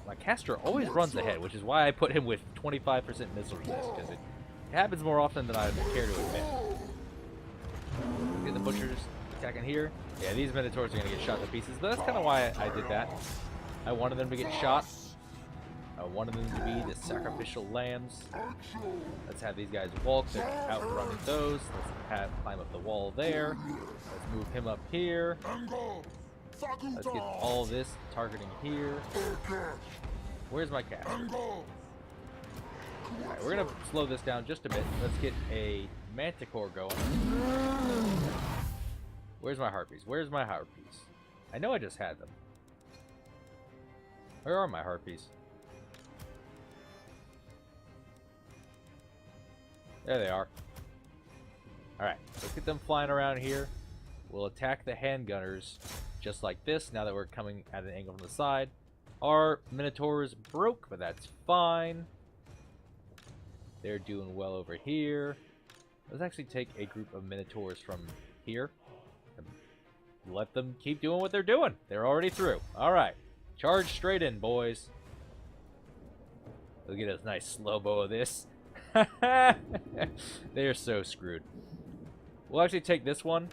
My caster always runs ahead, which is why I put him with 25% missile resist, because it happens more often than I care to admit. Get the butchers attacking here. Yeah, these minotaurs are going to get shot to pieces, but that's kind of why I did that. I wanted them to get shot. I wanted them to be the sacrificial lambs. Let's have these guys walk. They're outrunning those. Let's climb up the wall there. Let's move him up here. Let's get all this targeting here. Where's my cat? Alright, we're going to slow this down just a bit. Let's get a manticore going. Where's my harpies? Where's my harpies? I know I just had them. Where are my harpies? There they are. Alright, let's get them flying around here. We'll attack the handgunners just like this, now that we're coming at an angle from the side. Our minotaurs broke, but that's fine. They're doing well over here. Let's actually take a group of minotaurs from here and let them keep doing what they're doing. They're already through. Alright, charge straight in, boys. Look at a nice slow-mo of this. They are so screwed. We'll actually take this one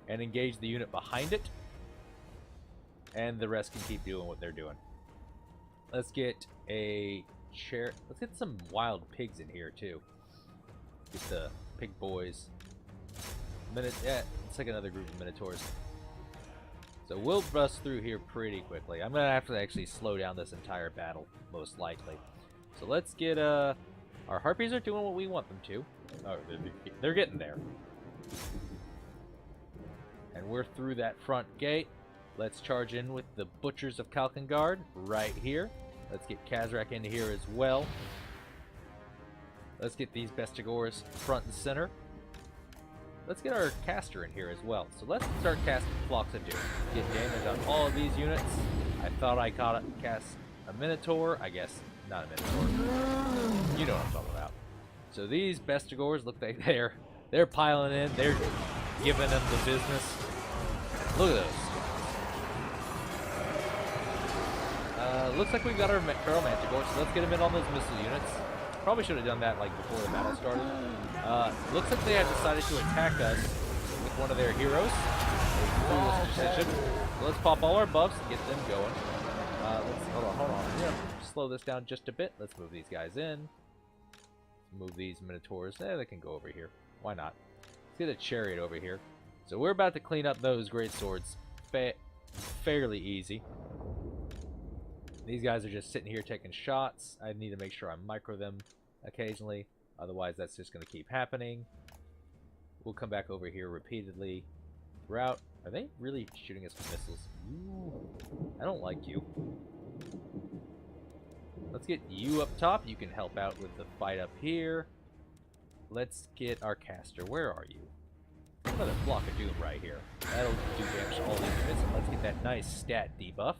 and engage the unit behind it, and the rest can keep doing what they're doing. Let's get a chair. Let's get some wild pigs in here too. Get the pig boys. Yeah, it's like another group of minotaurs. So we'll bust through here pretty quickly. I'm gonna have to actually slow down this entire battle, most likely. So let's get our harpies are doing what we want them to. Oh, they're getting there. And we're through that front gate. Let's charge in with the Butchers of Kalkengard right here. Let's get Kazrak into here as well. Let's get these Bestigors front and center. Let's get our caster in here as well. So let's start casting Flocks of Doom. Get damage on all of these units. I thought I cast a Minotaur. I guess not a Minotaur. You know what I'm talking about. So these Bestigors look like they're piling in. They're giving them the business. Look at those. Looks like we've got our Feral Manticore, so let's get them in on those missile units. Probably should have done that like before the battle started. Looks like they have decided to attack us with one of their heroes. Foolish decision. So let's pop all our buffs and get them going. Hold on. Yeah, slow this down just a bit. Let's move these guys in. Move these Minotaurs. They can go over here. Why not? Let's get a chariot over here. So we're about to clean up those great swords fairly easy. These guys are just sitting here taking shots. I need to make sure I micro them occasionally. Otherwise, that's just going to keep happening. We'll come back over here repeatedly throughout. Are they really shooting us with missiles? Ooh, I don't like you. Let's get you up top. You can help out with the fight up here. Let's get our caster. Where are you? Another Flock of Doom right here. That'll do damage to all these units. And let's get that nice stat debuff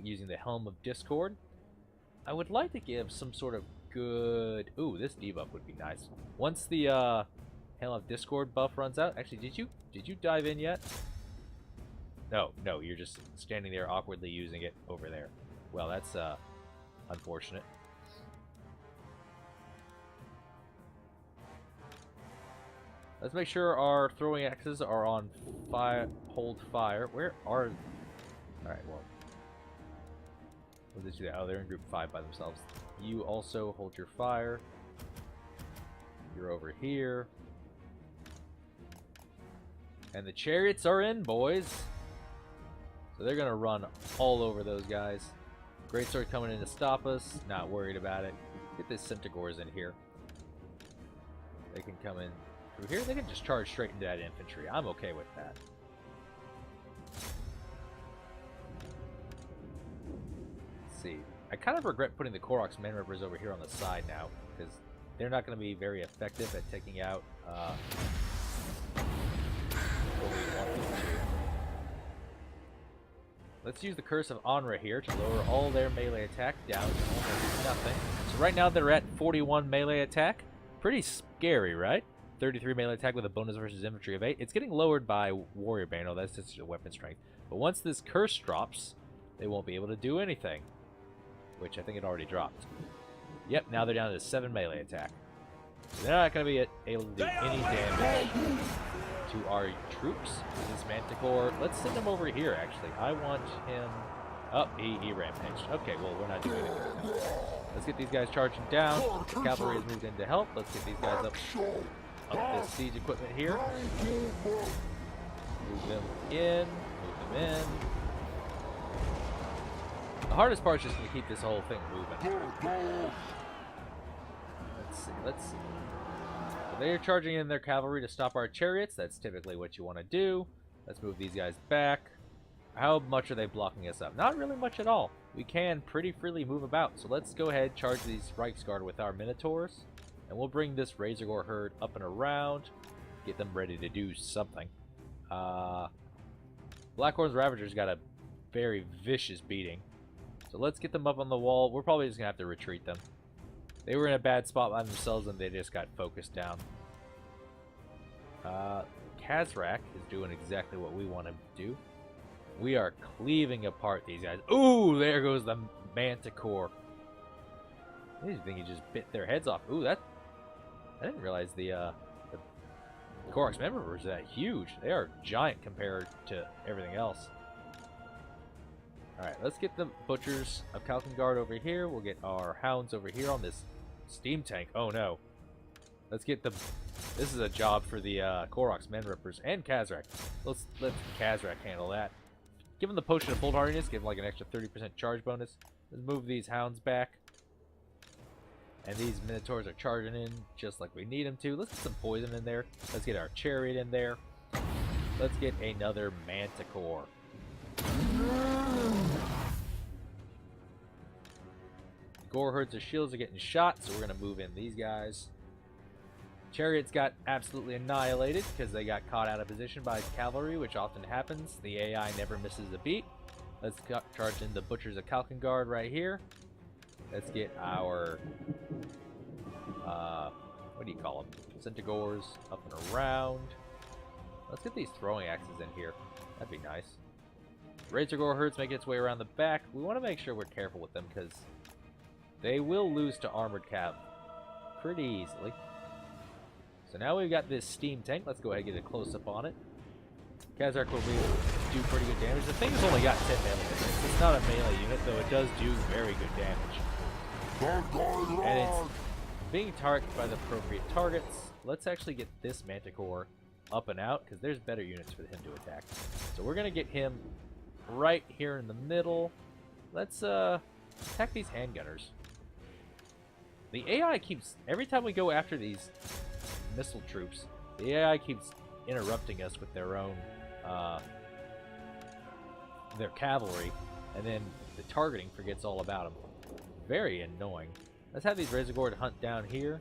using the Helm of Discord. I would like to give some sort of good... Ooh, this debuff would be nice. Once the Helm of Discord buff runs out... Actually, did you dive in yet? No, you're just standing there awkwardly using it over there. Well, that's unfortunate. Let's make sure our throwing axes are on fire. Hold fire. Where are... Alright, well... We'll just do that. Oh, they're in group 5 by themselves. You also hold your fire. You're over here. And the chariots are in, boys. So they're gonna run all over those guys. Greatsword coming in to stop us. Not worried about it. Get the Centaurs in here. They can come in through here. They can just charge straight into that infantry. I'm okay with that. Let's see. I kind of regret putting the Koroks Man Rippers over here on the side now, because they're not going to be very effective at taking out what we want them to. Let's use the Curse of Onra here to lower all their melee attack down to almost nothing. So right now they're at 41 melee attack. Pretty scary, right? 33 melee attack with a bonus versus infantry of 8. It's getting lowered by Warrior Bane. Oh, that's just a weapon strength. But once this curse drops, they won't be able to do anything. Which I think it already dropped. Yep, now they're down to 7 melee attack. So they're not going to be able to do any damage to our troops. This Manticore, let's send him over here, actually. I want him... Oh, he rampaged. Okay, well, we're not doing anything. Let's get these guys charging down. The cavalry has moved in to help. Let's get these guys up this siege equipment here. Move them in. Move them in. The hardest part is just going to keep this whole thing moving. Let's see. So they're charging in their cavalry to stop our chariots. That's typically what you want to do. Let's move these guys back. How much are they blocking us up? Not really much at all. We can pretty freely move about. So let's go ahead, charge these Reichsguard with our Minotaurs. And we'll bring this Razorgore herd up and around. Get them ready to do something. Blackhorn's Ravagers got a very vicious beating. So let's get them up on the wall. We're probably just going to have to retreat them. They were in a bad spot by themselves and they just got focused down. Khazrak is doing exactly what we want him to do. We are cleaving apart these guys. Ooh, there goes the Manticore. I didn't think he just bit their heads off. Ooh, I didn't realize the Koroks Man Rippers are that huge. They are giant compared to everything else. Alright, let's get the Butchers of Kalkengard over here. We'll get our Hounds over here on this steam tank. Oh no. Let's get the... This is a job for the Koroks Man Rippers and Khazrak. Let's let Khazrak handle that. Give him the Potion of Foolhardiness. Give him like an extra 30% charge bonus. Let's move these Hounds back. And these Minotaurs are charging in just like we need them to. Let's get some poison in there. Let's get our Chariot in there. Let's get another Manticore. Gore herds of shields are getting shot, so we're going to move in these guys. Chariots got absolutely annihilated because they got caught out of position by cavalry, which often happens. The AI never misses a beat. Let's charge in the Butchers of Kalkengard right here. Let's get our, what do you call them? Centaurs up and around. Let's get these throwing axes in here. That'd be nice. Razorgore herds make its way around the back. We want to make sure we're careful with them because they will lose to armored cav pretty easily. So now we've got this steam tank. Let's go ahead and get a close-up on it. Khazrak will be able to do pretty good damage. The thing has only got 10 melee damage. It's not a melee unit, though it does do very good damage. And it's being targeted by the appropriate targets. Let's actually get this Manticore up and out, because there's better units for him to attack. So we're going to get him right here in the middle. Let's attack these handgunners. The AI keeps... Every time we go after these missile troops, the AI keeps interrupting us with their own their cavalry, and then the targeting forgets all about them. Very annoying. Let's have these Razorgore hunt down here.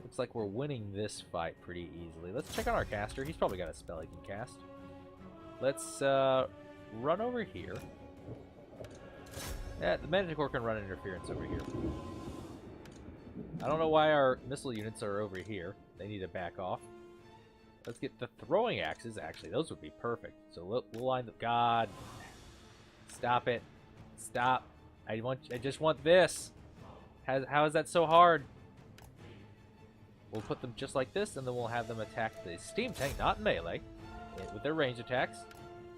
Looks like we're winning this fight pretty easily. Let's check on our caster. He's probably got a spell he can cast. Let's run over here. Yeah, the Manticore can run interference over here. I don't know why our missile units are over here. They need to back off. Let's get the throwing axes. Actually, those would be perfect. So we'll line the... God. Stop it. Stop. I just want this. How is that so hard? We'll put them just like this, and then we'll have them attack the steam tank, not melee, with their range attacks.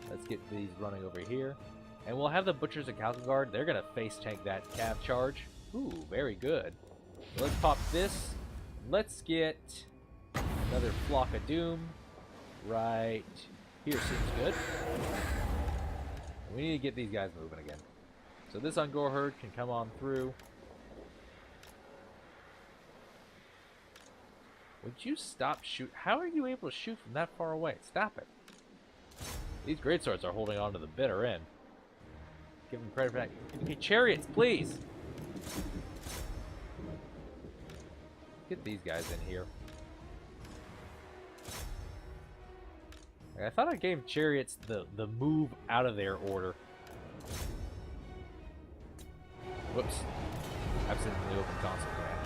Let's get these running over here. And we'll have the Butchers of Kalkengard. They're going to face tank that cav charge. Ooh, very good. Let's pop this. Let's get another Flock of Doom. right here seems good. We need to get these guys moving again. So this Ungor herd can come on through. Would you stop shoot? How are you able to shoot from that far away? Stop it. These greatswords are holding on to the bitter end. Give them credit for that. Okay, chariots, please. Get these guys in here. I thought I gave chariots the move out of their order. Whoops. Absolutely open console command.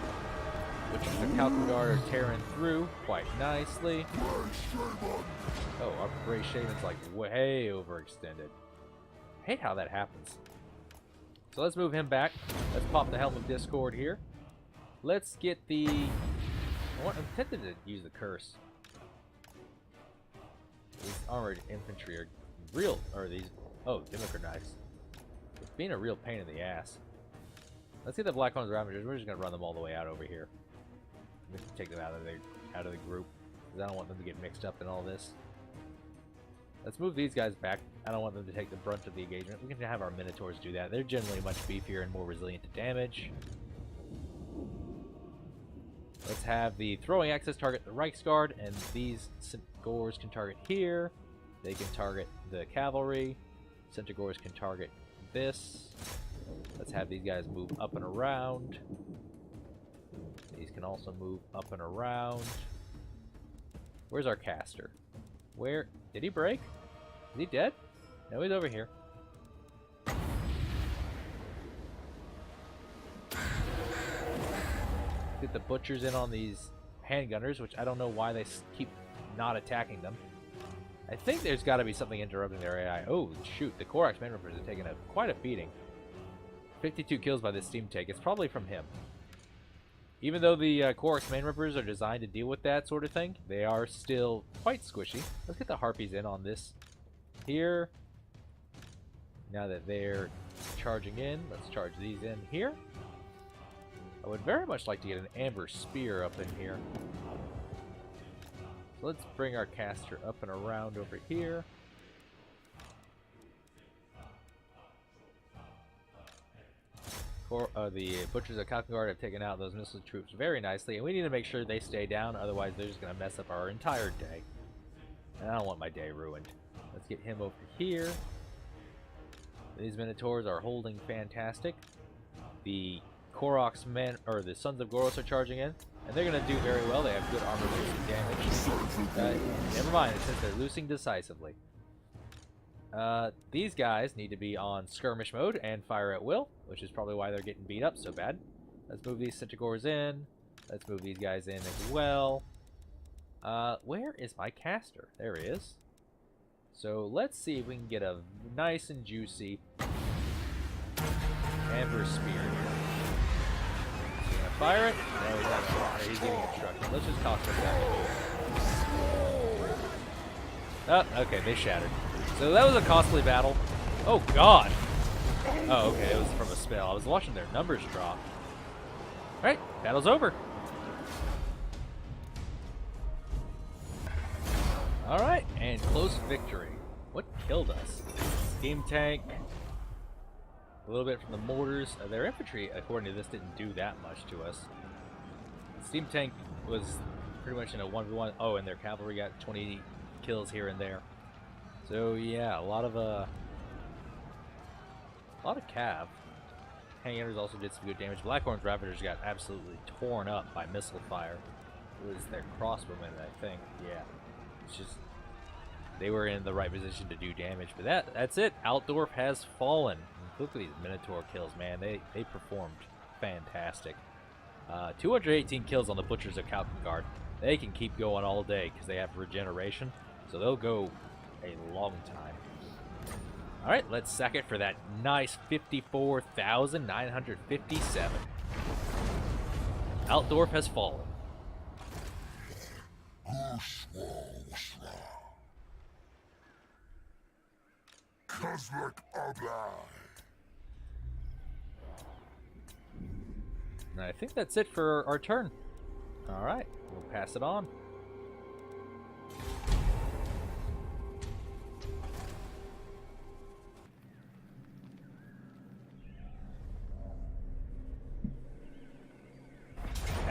Which is the Kalkengard are tearing through quite nicely. Oh, our Bray Shaman's like way overextended. Hate how that happens. So let's move him back. Let's pop the Helm of Discord here. Let's get the... I'm tempted to use the curse. These armored infantry are real, or these... Oh, Democrat knights. It's being a real pain in the ass. Let's get the Black Horns Ravagers. We're just gonna run them all the way out over here. We can take them out of the group, because I don't want them to get mixed up in all this. Let's move these guys back. I don't want them to take the brunt of the engagement. We can have our Minotaurs do that. They're generally much beefier and more resilient to damage. Let's have the throwing axes target the Reiksguard, and these Centaurs can target here. They can target the cavalry. Centaurs can target this. Let's have these guys move up and around. These can also move up and around. Where's our caster? Where? Did he break? Is he dead? No, he's over here. Get the butchers in on these handgunners, which I don't know why they keep not attacking them. I think there's got to be something interrupting their AI. Oh, shoot. The Korax Man Rippers are taking quite a beating. 52 kills by this steam tank. It's probably from him. Even though the Korax Man Rippers are designed to deal with that sort of thing, they are still quite squishy. Let's get the Harpies in on this here. Now that they're charging in, let's charge these in here. I would very much like to get an Amber Spear up in here. So let's bring our caster up and around over here. The Butchers of Kalkengard have taken out those missile troops very nicely, and we need to make sure they stay down, otherwise they're just going to mess up our entire day. And I don't want my day ruined. Let's get him over here. These Minotaurs are holding fantastic. The Korax men, or the Sons of Goros, are charging in, and they're going to do very well. They have good armor losing damage. Never mind, it says they're losing decisively. These guys need to be on skirmish mode and fire at will, which is probably why they're getting beat up so bad. Let's move these Centaurs in. Let's move these guys in as well. Where is my caster? There he is. So let's see if we can get a nice and juicy Amber Spear here. Is he gonna fire it? No, he's not gonna fire it. He's getting obstructed. Let's just toss this out. Oh, okay, they shattered. So that was a costly battle. Oh, God. Oh, okay, it was from a spell. I was watching their numbers drop. Alright, battle's over. Alright, and close victory. What killed us? Steam tank. A little bit from the mortars. Their infantry, according to this, didn't do that much to us. Steam tank was pretty much in a 1v1. Oh, and their cavalry got 20 kills here and there. So yeah, a lot of cav. Hangers also did some good damage. Blackhorn's Ravagers got absolutely torn up by missile fire. It was their crossbowmen, I think. Yeah, it's just they were in the right position to do damage. But that's it. Altdorf has fallen. Look at these Minotaur kills, man. They performed fantastic. 218 kills on the Butchers of Kalkengard. They can keep going all day because they have regeneration, so they'll go a long time. Alright, let's sack it for that nice 54,957. Altdorf has fallen. And I think that's it for our turn. Alright, we'll pass it on.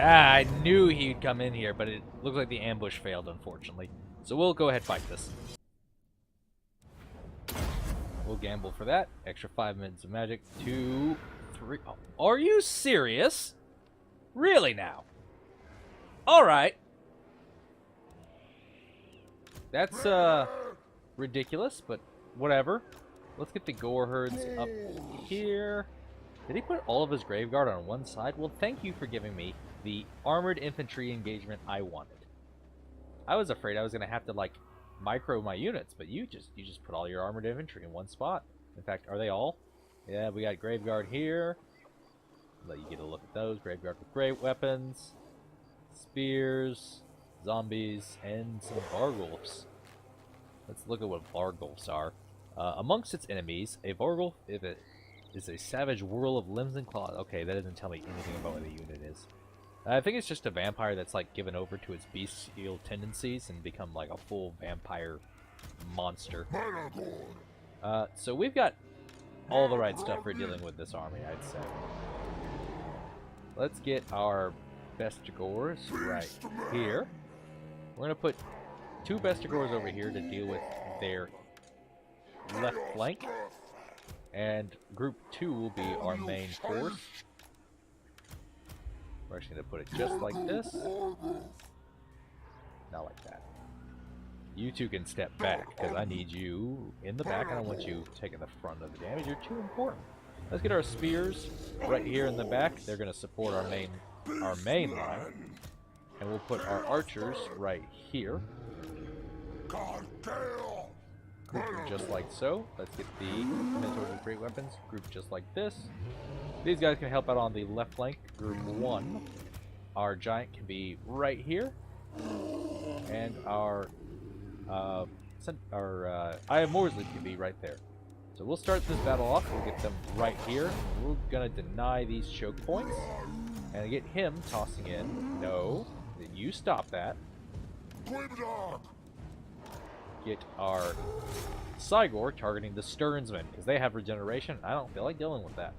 I knew he'd come in here, but it looked like the ambush failed, unfortunately. So we'll go ahead and fight this. We'll gamble for that. Extra 5 minutes of magic. 2, 3. Oh, are you serious? Really now? Alright. That's, ridiculous, but whatever. Let's get the gore herds up here. Did he put all of his grave guard on one side? Well, thank you for giving me the armored infantry engagement I wanted. I was afraid I was going to have to, like, micro my units, but you just put all your armored infantry in one spot. In fact, are they all? Yeah, we got grave guard here. Let you get a look at those. Grave guard with great weapons, spears, zombies, and some Vargulfs. Let's look at what Vargulfs are. Amongst its enemies, a Vargulf is a savage whirl of limbs and claws. Okay, that doesn't tell me anything about what the unit is. I think it's just a vampire that's like given over to its bestial tendencies and become like a full vampire monster. So we've got all the right stuff for dealing with this army, I'd say. Let's get our Bestigors right here. We're going to put 2 Bestigors over here to deal with their left flank. And group 2 will be our main force. We're actually going to put it just like this. Not like that. You two can step back, because I need you in the back. I don't want you taking the front of the damage. You're too important. Let's get our spears right here in the back. They're going to support our main line. And we'll put our archers right here. Group just like so. Let's get the Minotaurs with great weapons. Group just like this. These guys can help out on the left flank. Group 1. Our giant can be right here. And our Eye of Morsley can be right there. So we'll start this battle off. We'll get them right here. We're going to deny these choke points. And get him tossing in. No. You stop that. Get our Cygor targeting the Sternsmen, because they have regeneration. I don't feel like dealing with that.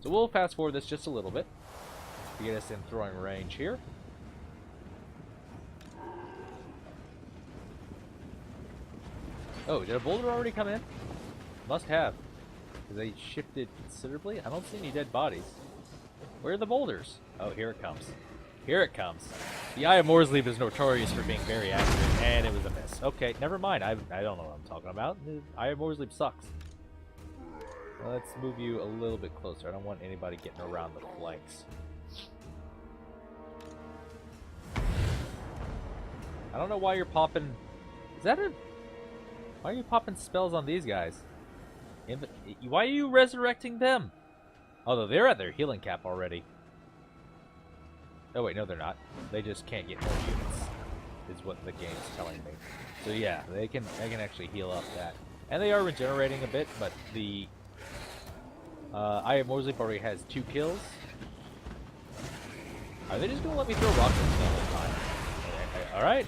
So we'll fast forward this just a little bit to get us in throwing range here. Oh, did a boulder already come in? Must have, because they shifted considerably. I don't see any dead bodies. Where are the boulders? Oh, here it comes. Here it comes. The Eye of Morsley is notorious for being very accurate, and it was a miss. Okay, never mind. I don't know what I'm talking about. The Eye of Morsley sucks. Let's move you a little bit closer. I don't want anybody getting around the flanks. I don't know why you're popping... Is that a... Why are you popping spells on these guys? Why are you resurrecting them? Although they're at their healing cap already. Oh wait, no they're not. They just can't get more units, is what the game's telling me. So yeah, they can actually heal up that. And they are regenerating a bit, but the Eye of Morsley already has 2 kills. Are they just gonna let me throw rocks at them the whole time? Alright.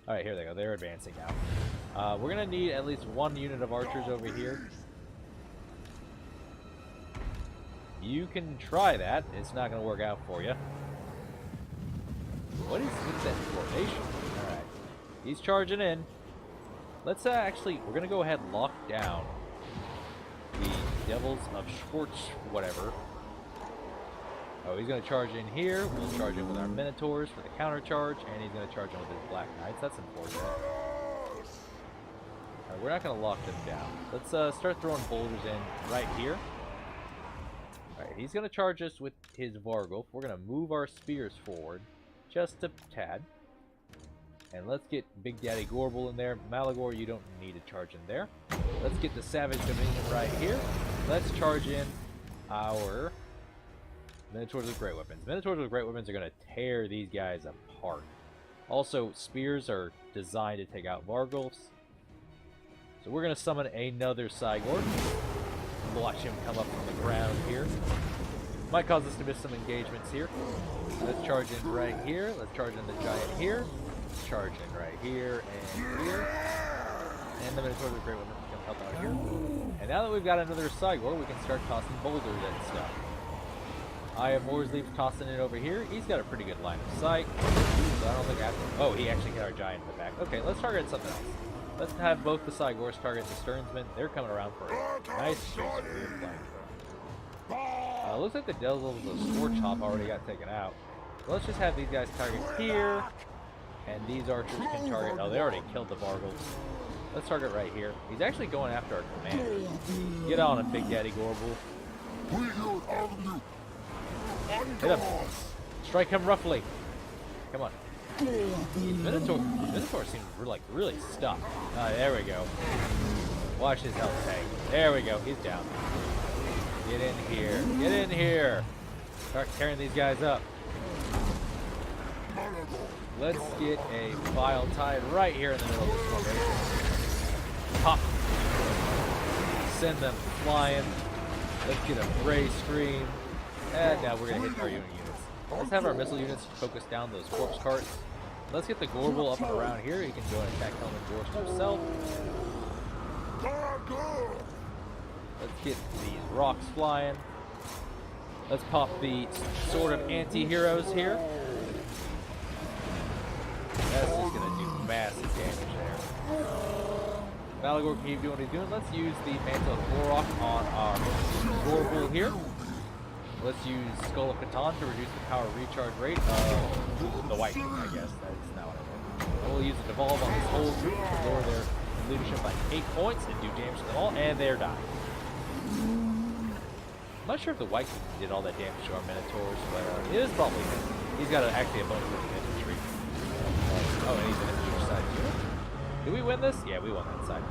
Alright, here they go. They're advancing now. We're gonna need at least 1 unit of archers over here. You can try that. It's not gonna work out for you. What is with that formation? Alright. He's charging in. Let's actually, we're going to go ahead and lock down the Devils of Schwartz, whatever. Oh, he's going to charge in here. We'll charge in with our Minotaurs for the counter charge, and he's going to charge in with his Black Knights. That's unfortunate. Alright, we're not going to lock them down. Let's start throwing boulders in right here. Alright, he's going to charge us with his Vargulf. We're going to move our spears forward. Just a tad. And let's get Big Daddy Gorbel in there. Malagor, you don't need to charge in there. Let's get the Savage Dominion right here. Let's charge in our Minotaurs with great weapons. Minotaurs with great weapons are going to tear these guys apart. Also, spears are designed to take out Vargulfs. So we're going to summon another Cygor. Watch him come up from the ground here. Might cause us to miss some engagements here. Let's charge in right here. Let's charge in the giant here. Let's charge in right here and here. And the Minotaurs with great weapons can help out here. And now that we've got another Cygor, we can start tossing boulders and stuff. I have Morsley's tossing it over here. He's got a pretty good line of sight. So I don't think I have to... Oh, he actually got our giant in the back. Okay, let's target something else. Let's have both the Cygors target the Sternsmen. They're coming around for a nice straight rear flank. Looks like the Devils of Scorch Hop already got taken out. So let's just have these guys target here. And these archers can target... Oh, they already killed the Vargals. Let's target right here. He's actually going after our commander. Get on him, Big Daddy Gorbel. Hit him. Strike him roughly. Come on. Minotaur seems really stuck. There we go. Watch his health tank. There we go. He's down. Get in here. Get in here. Start tearing these guys up. Let's get a file tied right here in the middle of this formation. Pop. Send them flying. Let's get a Bray Scream. And now we're going to hit our units. Let's have our missile units focus down those corpse carts. Let's get the Gorbel up and around here. He can go and attack Helmet Gorst himself. Let's get these rocks flying. Let's pop the Sword of Anti-Heroes here. That's just going to do massive damage there. Malagor can keep doing what he's doing. Let's use the Mantle of Gorok on our Gorbel here. Let's use Skull of Catan to reduce the power recharge rate of the White King, I guess. That's not what I meant. And we'll use the Devolve on this whole group to lower their leadership by 8 points and do damage to them all, and they're dying. I'm not sure if the White King did all that damage to our Minotaurs, but it is probably him. He's got actually a bonus for the infantry. Oh, and he's an infantry side unit. Did we win this? Yeah, we won that side.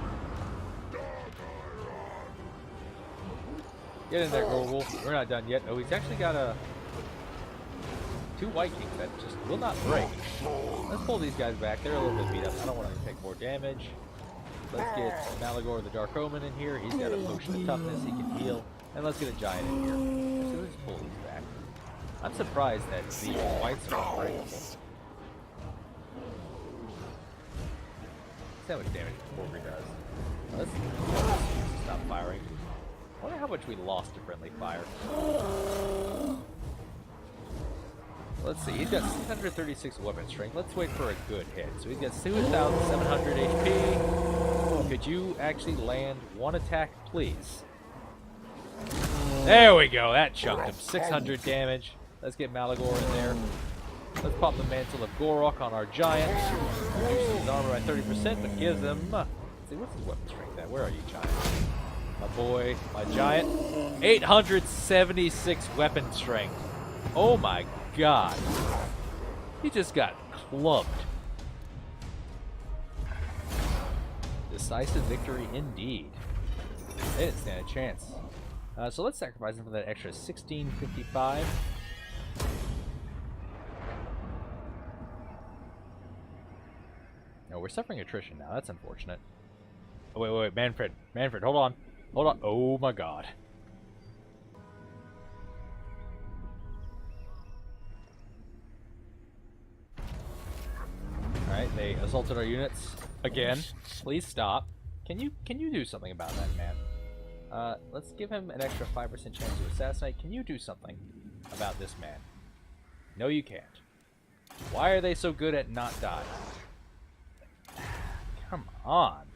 Get in there, Gorbel. We're not done yet. Oh, he's actually got two White Kings that just will not break. Let's pull these guys back. They're a little bit beat up. I don't want to take more damage. Let's get Malagor the Dark Omen in here. He's got a potion of toughness. He can heal. And let's get a giant in here. So let's pull these back. I'm surprised that the whites are unbreakable. See how much damage Borger does. Let's stop firing. I wonder how much we lost to friendly fire. Let's see, he's got 636 weapon strength. Let's wait for a good hit. So he's got 2,700 HP. Could you actually land one attack, please? There we go, that chunked him. 600 damage. Let's get Malagor in there. Let's pop the Mantle of Gorok on our giant. Reduces his armor by 30%, but gives him... Let's see, what's his weapon strength at? Where are you, giant? My boy, my giant. 876 weapon strength. Oh my god. He just got clubbed. Decisive victory indeed. They didn't stand a chance. So let's sacrifice him for that extra 1655. No, we're suffering attrition now. That's unfortunate. Oh, wait, Manfred. Manfred, hold on. Hold on. Oh my god. Alright, they assaulted our units again. Please stop. Can you do something about that, man? Let's give him an extra 5% chance to assassinate. Can you do something about this man? No, you can't. Why are they so good at not dying? Come on.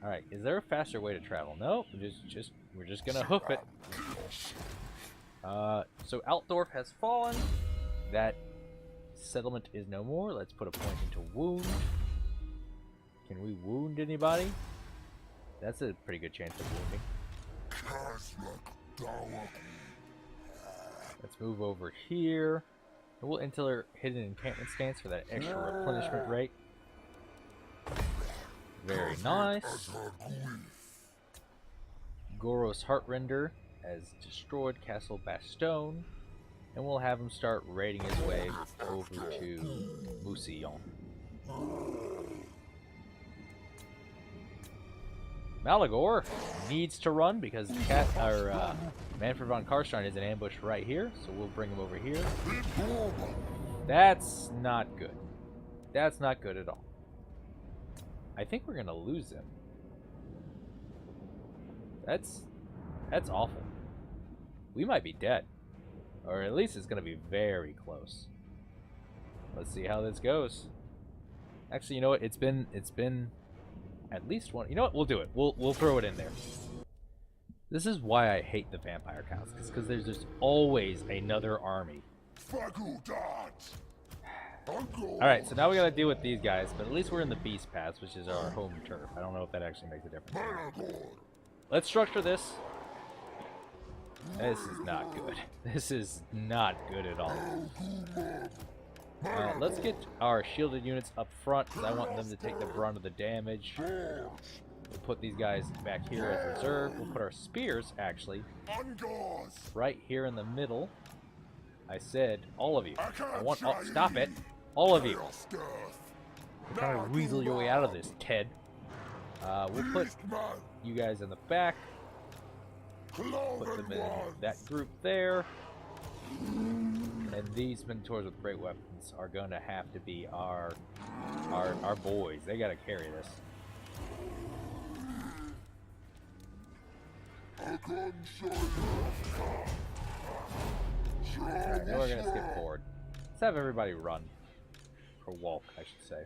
Alright, is there a faster way to travel? No, we're just gonna hoof it. So Altdorf has fallen. That settlement is no more. Let's put a point into wound. Can we wound anybody? That's a pretty good chance of wounding. Let's move over here. We'll enter hidden encampment stance for that extra replenishment rate. Very nice. Goros Heartrender has destroyed Castle Bastogne, and we'll have him start raiding his way over to Mousillon. Malagor needs to run because Manfred von Karstein is in ambush right here, so we'll bring him over here. That's not good. That's not good at all. I think we're gonna lose him. That's That's awful. We might be dead. Or at least it's going to be very close. Let's see how this goes. Actually, you know what? It's been at least one. You know what? We'll do it. We'll throw it in there. This is why I hate the vampire counts. It's because there's just always another army. Alright, so now we gotta deal with these guys, but at least we're in the Beast Pass, which is our home turf. I don't know if that actually makes a difference. Let's structure this. This is not good. This is not good at all. Let's get our shielded units up front, because I want them to take the brunt of the damage. We'll put these guys back here as reserve. We'll put our spears, actually, right here in the middle. I said, all of you. I want... Oh, stop it! All of you. You're trying to weasel your way out of this, Ted. We'll put you guys in the back. Put them in that group there. And these Minotaurs with great weapons are going to have to be our boys. They got to carry this. Alright, now we're going to skip forward. Let's have everybody run. Or walk, I should say.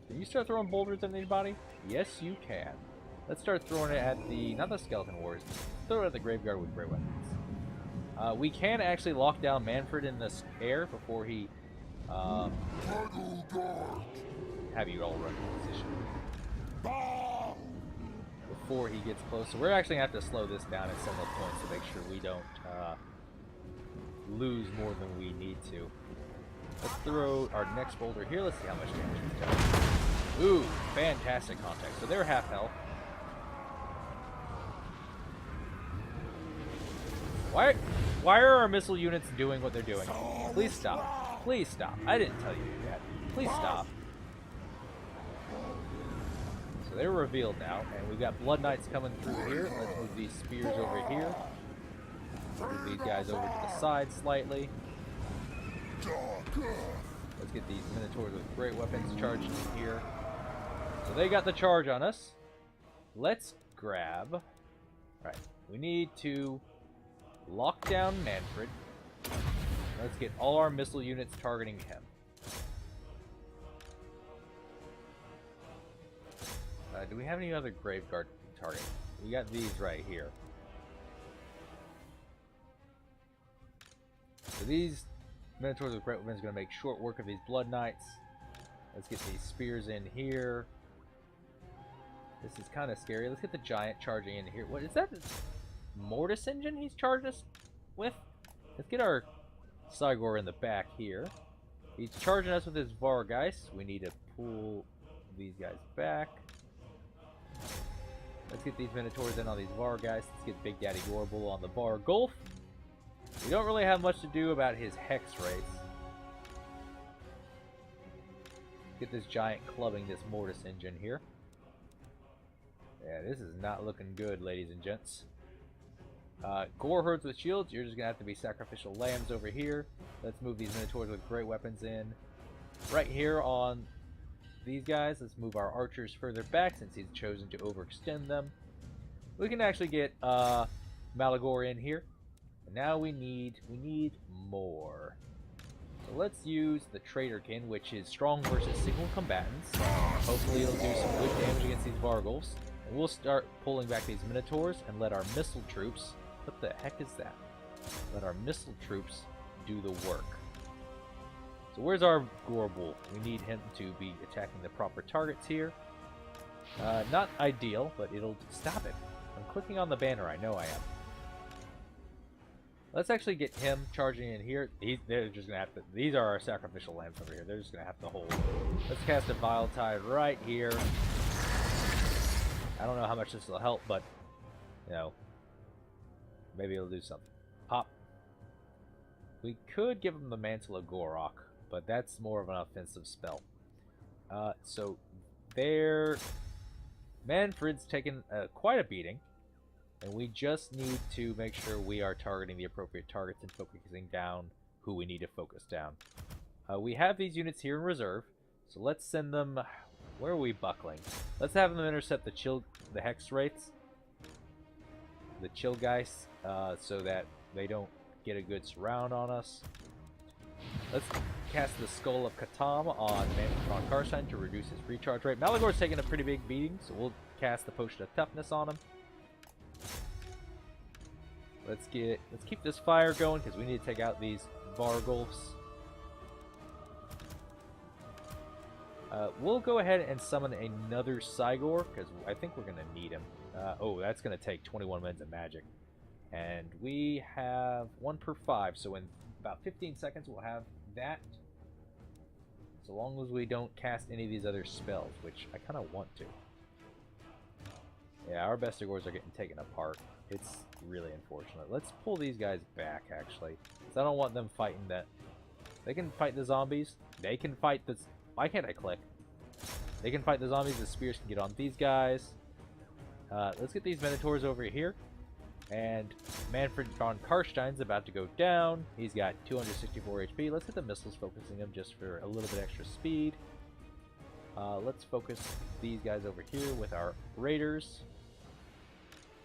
Can you start throwing boulders at anybody? Yes, you can. Let's start throwing it at the, not the skeleton warriors, throw it at the graveyard with great weapons. We can actually lock down Manfred in the air before he, have you all run in position. Before he gets close. So we're actually going to have to slow this down at several points to make sure we don't, lose more than we need to. Let's throw our next boulder here. Let's see how much damage it's done. Ooh, fantastic contact. So they're half health. Why are our missile units doing what they're doing? Please stop. Please stop. I didn't tell you to do that. Please stop. So they're revealed now, and we've got Blood Knights coming through here. Let's move these spears over here. Move these guys over to the side slightly. Let's get these Minotaurs with great weapons charged in here. So they got the charge on us. Let's grab... Right, we need to lock down Manfred. Let's get all our missile units targeting him. Do we have any other Graveguard targets? We got these right here. So these Minotaurs with great weapons are going to make short work of these Blood Knights. Let's get these spears in here. This is kind of scary. Let's get the giant charging in here. What is that? Mortis engine he's charged us with? Let's get our Cygor in the back here. He's charging us with his Vargeist. We need to pull these guys back. Let's get these Minotaurs in on these Vargeists. Let's get Big Daddy Gorbel on the Vargulf. We don't really have much to do about his Hex race. Get this giant clubbing this Mortis engine here. Yeah, this is not looking good, ladies and gents. Gore herds with shields, you're just going to have to be sacrificial lambs over here. Let's move these Minotaurs with great weapons in. Right here on these guys, let's move our archers further back since he's chosen to overextend them. We can actually get Malagor in here. And now we need more. So let's use the Traitorkin, which is strong versus single combatants. Hopefully it'll do some good damage against these Vargulfs. And we'll start pulling back these Minotaurs and let our missile troops... What the heck is that? Let our missile troops do the work. So where's our Gorbul? We need him to be attacking the proper targets here. Not ideal, but it'll... Stop it. I'm clicking on the banner. I know I am. Let's actually get him charging in here. They're just going to have to... These are our sacrificial lambs over here. They're just going to have to hold. Let's cast a Vile Tide right here. I don't know how much this will help, but, you know, maybe it'll do something. Pop. We could give him the Mantle of Gorok, but that's more of an offensive spell. So, there... Manfred's taken quite a beating. And we just need to make sure we are targeting the appropriate targets and focusing down who we need to focus down. We have these units here in reserve, so let's send them... Where are we buckling? Let's have them intercept the hex wraiths, the chill guys, so that they don't get a good surround on us. Let's cast the Skull of Katam on Manfred Karstein to reduce his recharge rate. Malagor's taking a pretty big beating, so we'll cast the Potion of Toughness on him. Let's keep this fire going because we need to take out these Vargulfs. We'll go ahead and summon another Cygor because I think we're gonna need him. Oh, that's gonna take 21 minutes of magic, and we have 1 per 5. So in about 15 seconds, we'll have that. So long as we don't cast any of these other spells, which I kind of want to. Yeah, our Bestigors are getting taken apart. It's really unfortunate. Let's pull these guys back, actually. Because I don't want them fighting that. They can fight the zombies. They can fight this. Why can't I click? They can fight the zombies. The spears can get on these guys. Let's get these Minotaurs over here. And Manfred von Karstein's about to go down. He's got 264 HP. Let's hit the missiles, focusing him just for a little bit extra speed. Let's focus these guys over here with our raiders.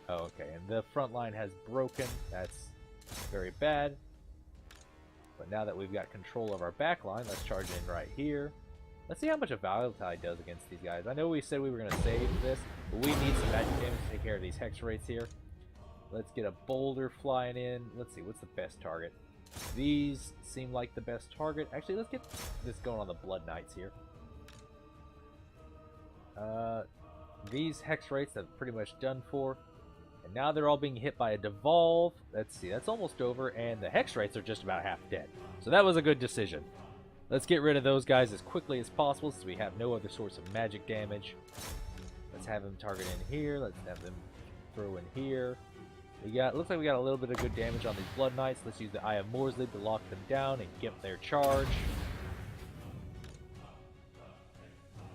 Oh, okay, and the front line has broken. That's very bad. But now that we've got control of our back line, let's charge in right here. Let's see how much a Valentine does against these guys. I know we said we were going to save this, but we need some magic damage to take care of these hex wraiths here. Let's get a boulder flying in. Let's see, what's the best target? These seem like the best target. Actually, let's get this going on the Blood Knights here. These hex wraiths have pretty much done for. And now they're all being hit by a devolve. Let's see, that's almost over. And the hex wraiths are just about half dead. So that was a good decision. Let's get rid of those guys as quickly as possible since we have no other source of magic damage. Let's have them target in here. Let's have them throw in here. Looks like we got a little bit of good damage on these Blood Knights. Let's use the Eye of Morsley to lock them down and get their charge.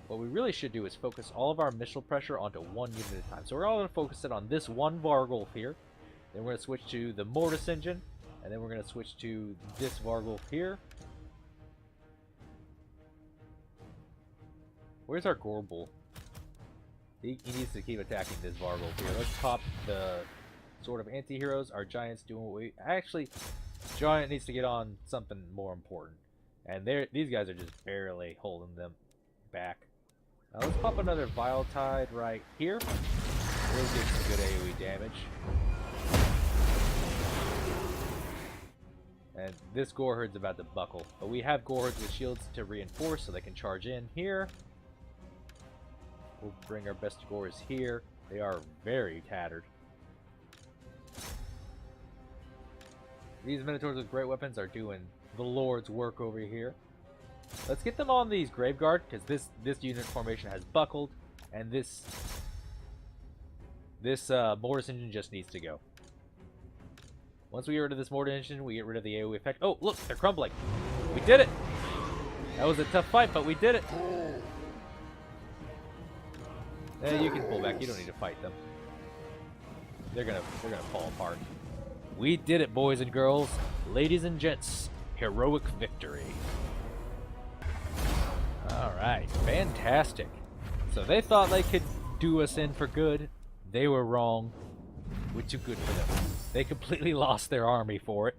What we really should do is focus all of our missile pressure onto one unit at a time. So we're all going to focus it on this one Vargulf here. Then we're going to switch to the Mortis Engine. And then we're going to switch to this Vargulf here. Where's our Gorbul? He needs to keep attacking this Vargulf here. Let's pop the Sword of Anti-Heroes. Our Giant's doing what we... Actually, Giant needs to get on something more important. And these guys are just barely holding them back. Let's pop another Vile Tide right here. We'll get some good AoE damage. And this Goreherd's about to buckle. But we have Goreherds with shields to reinforce so they can charge in here. We'll bring our Bestigors here. They are very tattered. These Minotaurs with great weapons are doing the Lord's work over here. Let's get them on these Graveguard, because this unit formation has buckled, and this Mortis Engine just needs to go. Once we get rid of this Mortis Engine, we get rid of the AoE effect. Oh, look, they're crumbling. We did it! That was a tough fight, but we did it! You can pull back. You don't need to fight them. They're gonna fall apart. We did it, boys and girls. Ladies and gents, heroic victory. Alright, fantastic. So they thought they could do us in for good. They were wrong. We're too good for them. They completely lost their army for it.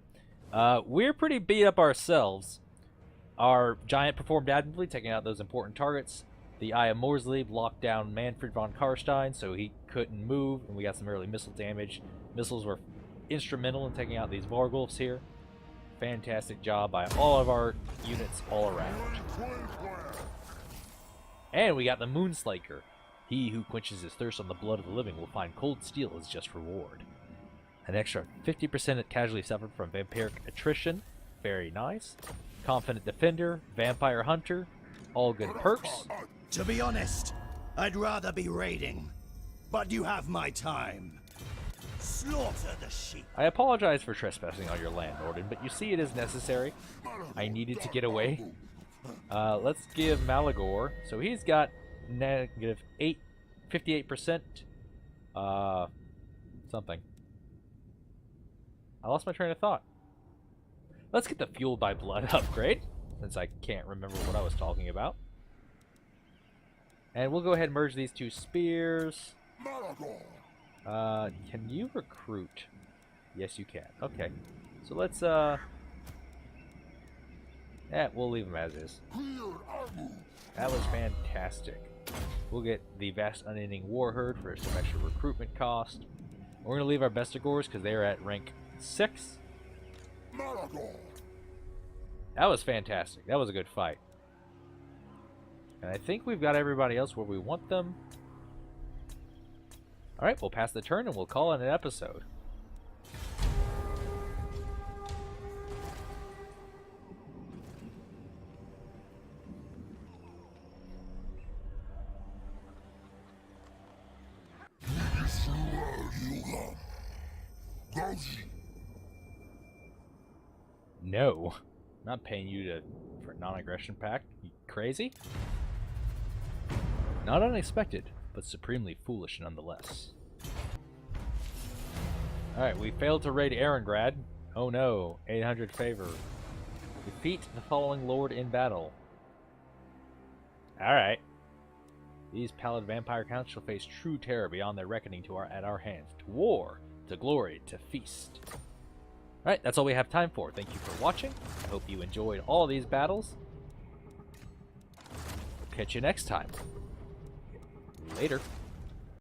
We're pretty beat up ourselves. Our Giant performed admirably, taking out those important targets. The Eye of Morsley locked down Manfred von Karstein, so he couldn't move, and we got some early missile damage. Missiles were instrumental in taking out these Vargulfs here. Fantastic job by all of our units all around. And we got the Moonslaker. He who quenches his thirst on the blood of the living will find cold steel as just reward. An extra 50% casualty suffered from vampiric attrition. Very nice. Confident Defender, Vampire Hunter, all good perks. To be honest, I'd rather be raiding, but you have my time. Slaughter the sheep. I apologize for trespassing on your land, Norden, but you see it is necessary. I needed to get away. Let's give Malagor. So he's got negative 58%. Something. I lost my train of thought. Let's get the Fueled by Blood upgrade. since I can't remember what I was talking about. And we'll go ahead and merge these two spears. Can you recruit? Yes, you can. Okay. So let's, we'll leave them as is. That was fantastic. We'll get the Vast Unending Warherd for some extra recruitment cost. We're going to leave our Bestigors because they are at rank 6. That was fantastic. That was a good fight. And I think we've got everybody else where we want them. Alright, we'll pass the turn and we'll call it an episode. No. I'm not paying you for a non-aggression pact. You crazy? Not unexpected, but supremely foolish nonetheless. Alright, we failed to raid Erengrad. Oh no, 800 favor. Defeat the following lord in battle. Alright. These pallid vampire counts shall face true terror beyond their reckoning at our hands. To war, to glory, to feast. Alright, that's all we have time for. Thank you for watching. I hope you enjoyed all these battles. We'll catch you next time. Later.